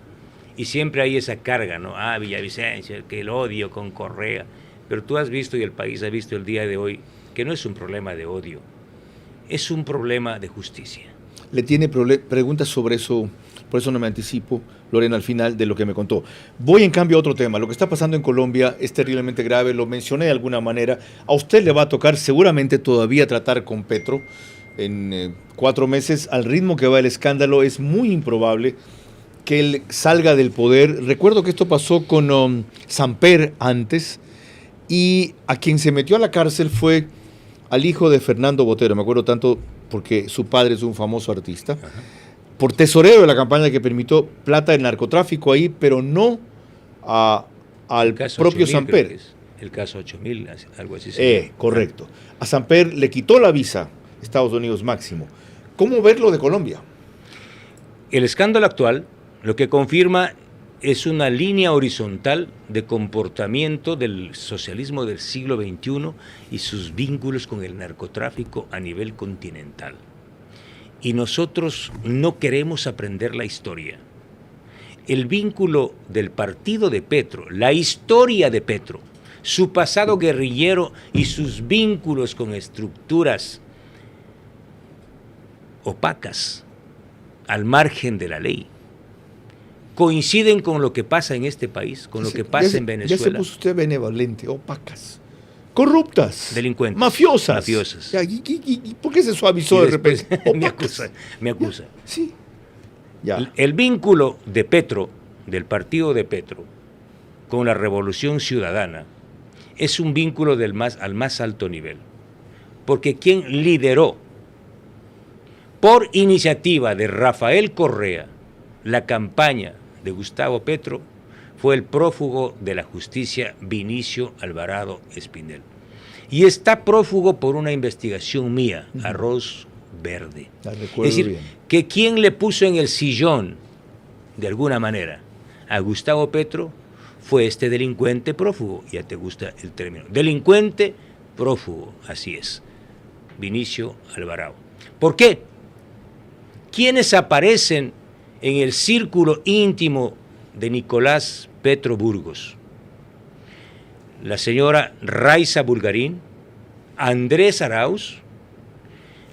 y siempre hay esa carga, ¿no? Villavicencio, que el odio con Correa. Pero tú has visto, y el país ha visto el día de hoy, que no es un problema de odio, es un problema de justicia. Le tiene preguntas sobre eso, por eso no me anticipo, Lorena, al final de lo que me contó. Voy en cambio a otro tema. Lo que está pasando en Colombia es terriblemente grave, lo mencioné de alguna manera. A usted le va a tocar seguramente todavía tratar con Petro en 4 meses. Al ritmo que va el escándalo es muy improbable que él salga del poder. Recuerdo que esto pasó con Samper antes, y a quien se metió a la cárcel fue al hijo de Fernando Botero. Me acuerdo tanto porque su padre es un famoso artista. Ajá. Por tesorero de la campaña que permitió plata del narcotráfico ahí, pero no al propio Samper. El caso 8000, algo así. Correcto. A Samper le quitó la visa Estados Unidos máximo. ¿Cómo verlo de Colombia? El escándalo actual lo que confirma es una línea horizontal de comportamiento del socialismo del siglo XXI y sus vínculos con el narcotráfico a nivel continental. Y nosotros no queremos aprender la historia. El vínculo del partido de Petro, la historia de Petro, su pasado guerrillero y sus vínculos con estructuras opacas, al margen de la ley, coinciden con lo que pasa en este país, con lo que pasa en Venezuela. Ya se puso usted benevolente, opacas. Corruptas, delincuentes, mafiosas. ¿Y por qué se suavizó de repente? Me acusa. Sí. Ya. El vínculo de Petro, del partido de Petro, con la Revolución Ciudadana, es un vínculo al más alto nivel. Porque quien lideró, por iniciativa de Rafael Correa, la campaña de Gustavo Petro, fue el prófugo de la justicia Vinicio Alvarado Espinel. Y está prófugo por una investigación mía, Arroz Verde. Es decir, bien, que quien le puso en el sillón, de alguna manera, a Gustavo Petro, fue este delincuente prófugo. Ya te gusta el término. Delincuente prófugo, así es. Vinicio Alvarado. ¿Por qué? ¿Quiénes aparecen en el círculo íntimo de Nicolás Petro Burgos? La señora Raiza Bulgarín, Andrés Arauz,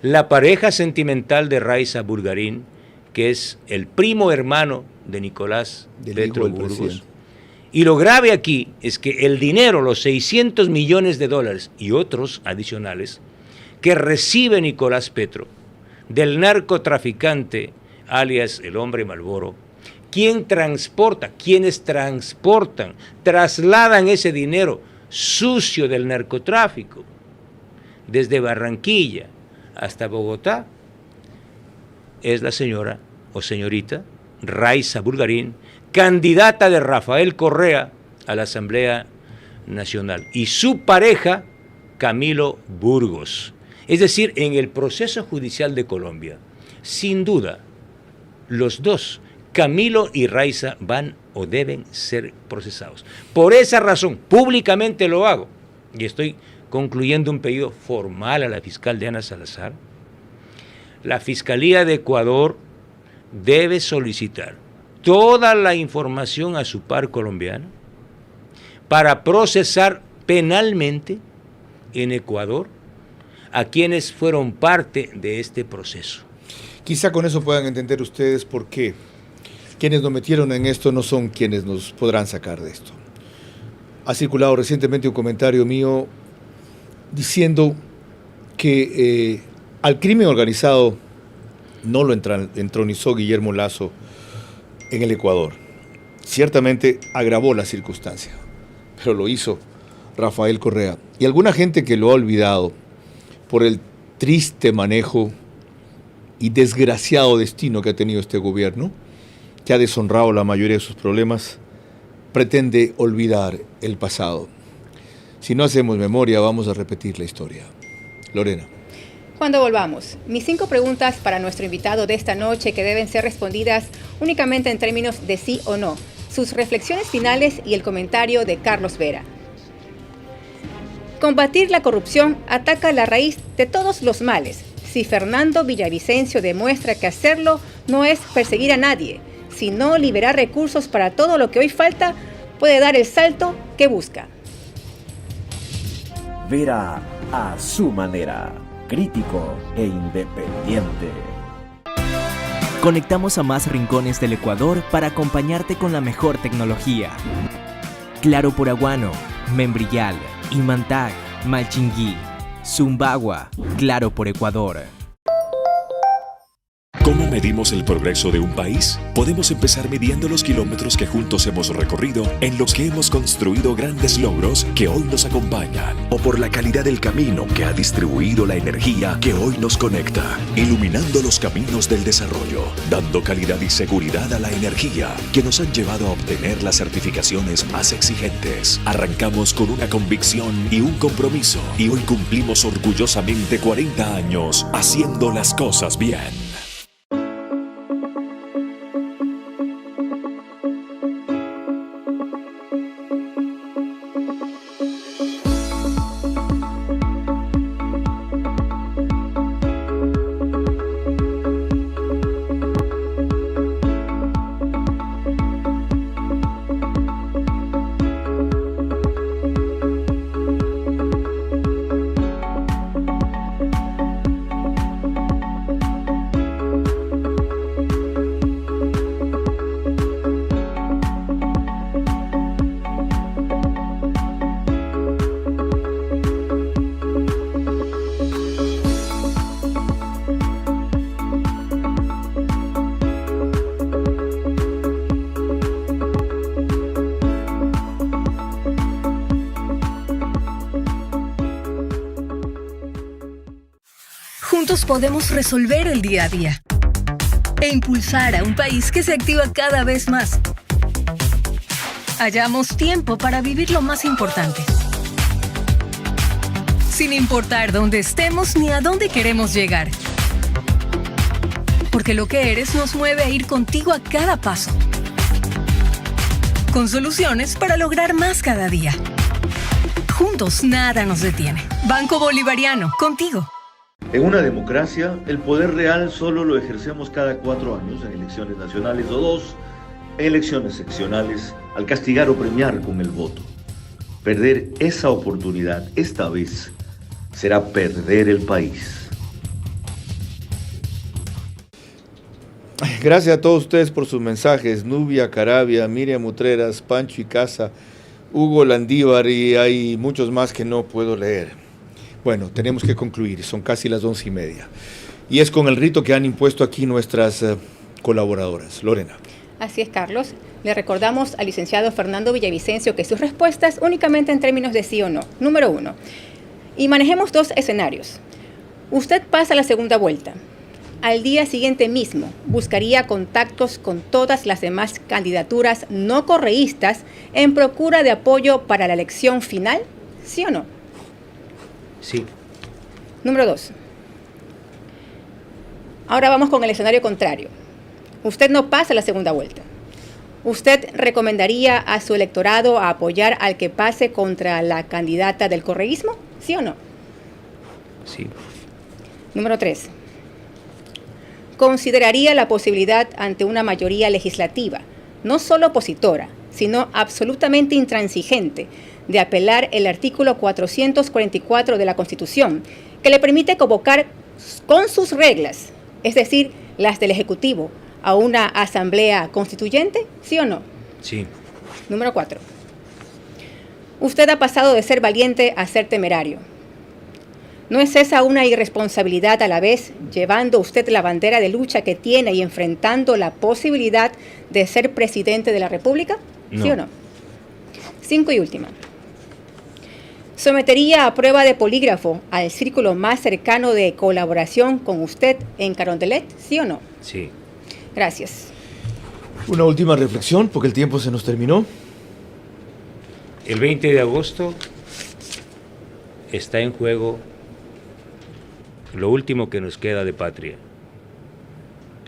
la pareja sentimental de Raiza Bulgarín, que es el primo hermano de Nicolás Petro Burgos. Y lo grave aquí es que el dinero, los $600 millones y otros adicionales que recibe Nicolás Petro del narcotraficante alias el hombre Malboro, quienes transportan, trasladan ese dinero sucio del narcotráfico desde Barranquilla hasta Bogotá, es la señora o señorita Raiza Bulgarín, candidata de Rafael Correa a la Asamblea Nacional, y su pareja Camilo Burgos. Es decir, en el proceso judicial de Colombia, sin duda, los dos, Camilo y Raiza, van o deben ser procesados. Por esa razón, públicamente lo hago, y estoy concluyendo un pedido formal a la fiscal Diana Salazar. La Fiscalía de Ecuador debe solicitar toda la información a su par colombiano para procesar penalmente en Ecuador a quienes fueron parte de este proceso. Quizá con eso puedan entender ustedes por qué quienes nos metieron en esto no son quienes nos podrán sacar de esto. Ha circulado recientemente un comentario mío diciendo que al crimen organizado no lo entronizó Guillermo Lasso en el Ecuador. Ciertamente agravó la circunstancia, pero lo hizo Rafael Correa. Y alguna gente que lo ha olvidado por el triste manejo y desgraciado destino que ha tenido este gobierno, que ha deshonrado la mayoría de sus problemas, pretende olvidar el pasado. Si no hacemos memoria, vamos a repetir la historia. Lorena. Cuando volvamos, mis 5 preguntas para nuestro invitado de esta noche que deben ser respondidas únicamente en términos de sí o no, sus reflexiones finales y el comentario de Carlos Vera. Combatir la corrupción ataca la raíz de todos los males. Si Fernando Villavicencio demuestra que hacerlo no es perseguir a nadie, sino liberar recursos para todo lo que hoy falta, puede dar el salto que busca. Vera a su manera, crítico e independiente. Conectamos a más rincones del Ecuador para acompañarte con la mejor tecnología. Claro por Aguano, Membrillal, Imantag, Malchinguí, Zumbagua, Claro por Ecuador. ¿Cómo medimos el progreso de un país? Podemos empezar midiendo los kilómetros que juntos hemos recorrido, en los que hemos construido grandes logros que hoy nos acompañan, o por la calidad del camino que ha distribuido la energía que hoy nos conecta, iluminando los caminos del desarrollo, dando calidad y seguridad a la energía que nos han llevado a obtener las certificaciones más exigentes. Arrancamos con una convicción y un compromiso, y hoy cumplimos orgullosamente 40 años haciendo las cosas bien. Juntos podemos resolver el día a día e impulsar a un país que se activa cada vez más. Hallamos tiempo para vivir lo más importante, sin importar dónde estemos ni a dónde queremos llegar. Porque lo que eres nos mueve a ir contigo a cada paso, con soluciones para lograr más cada día. Juntos nada nos detiene. Banco Bolivariano, contigo. En una democracia, el poder real solo lo ejercemos cada 4 años, en elecciones nacionales o 2, en elecciones seccionales, al castigar o premiar con el voto. Perder esa oportunidad esta vez será perder el país. Gracias a todos ustedes por sus mensajes. Nubia Carabia, Miriam Utreras, Pancho Icaza, Hugo Landívar, y hay muchos más que no puedo leer. Bueno, tenemos que concluir, son casi las 11:30. Y es con el rito que han impuesto aquí nuestras colaboradoras. Lorena. Así es, Carlos. Le recordamos al licenciado Fernando Villavicencio que sus respuestas únicamente en términos de sí o no. Número 1. Y manejemos 2 escenarios. Usted pasa la segunda vuelta. Al día siguiente mismo, buscaría contactos con todas las demás candidaturas no correístas en procura de apoyo para la elección final, ¿sí o no? Sí. Número 2. Ahora vamos con el escenario contrario. Usted no pasa la segunda vuelta. ¿Usted recomendaría a su electorado a apoyar al que pase contra la candidata del correísmo? ¿Sí o no? Sí. Número 3. ¿Consideraría la posibilidad ante una mayoría legislativa, no solo opositora, sino absolutamente intransigente, de apelar el artículo 444 de la Constitución, que le permite convocar con sus reglas, es decir, las del Ejecutivo, a una asamblea constituyente? ¿Sí o no? Sí. Número 4. Usted ha pasado de ser valiente a ser temerario. ¿No es esa una irresponsabilidad a la vez, llevando usted la bandera de lucha que tiene y enfrentando la posibilidad de ser presidente de la República? No. ¿Sí o no? 5 y última. ¿Sometería a prueba de polígrafo al círculo más cercano de colaboración con usted en Carondelet? ¿Sí o no? Sí. Gracias. Una última reflexión, porque el tiempo se nos terminó. El 20 de agosto está en juego lo último que nos queda de patria,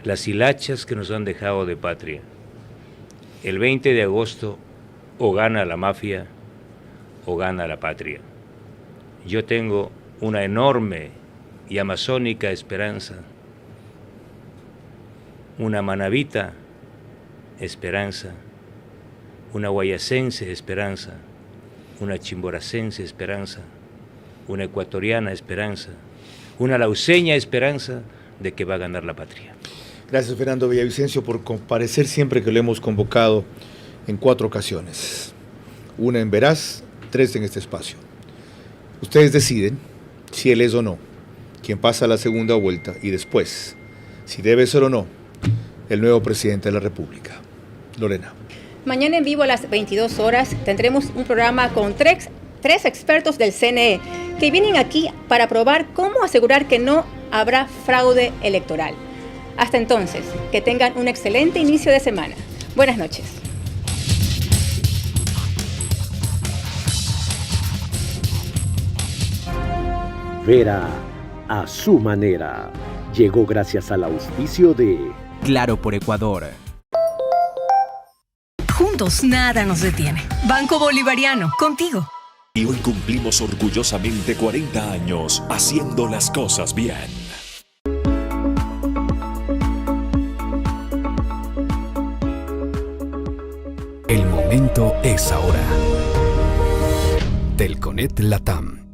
las hilachas que nos han dejado de patria. El 20 de agosto o gana la mafia o gana la patria. Yo tengo una enorme y amazónica esperanza, una manabita esperanza, una guayacense esperanza, una chimboracense esperanza, una ecuatoriana esperanza, una lauseña esperanza de que va a ganar la patria. Gracias, Fernando Villavicencio, por comparecer siempre que lo hemos convocado en 4 ocasiones. Una en Veraz, 3 en este espacio. Ustedes deciden si él es o no quien pasa a la segunda vuelta y después, si debe ser o no, el nuevo presidente de la República. Lorena. Mañana en vivo a las 22 horas tendremos un programa con tres expertos del CNE que vienen aquí para probar cómo asegurar que no habrá fraude electoral. Hasta entonces, que tengan un excelente inicio de semana. Buenas noches. Vera a su manera. Llegó gracias al auspicio de Claro por Ecuador. Juntos nada nos detiene. Banco Bolivariano, contigo. Y hoy cumplimos orgullosamente 40 años haciendo las cosas bien. El momento es ahora. Telconet Latam.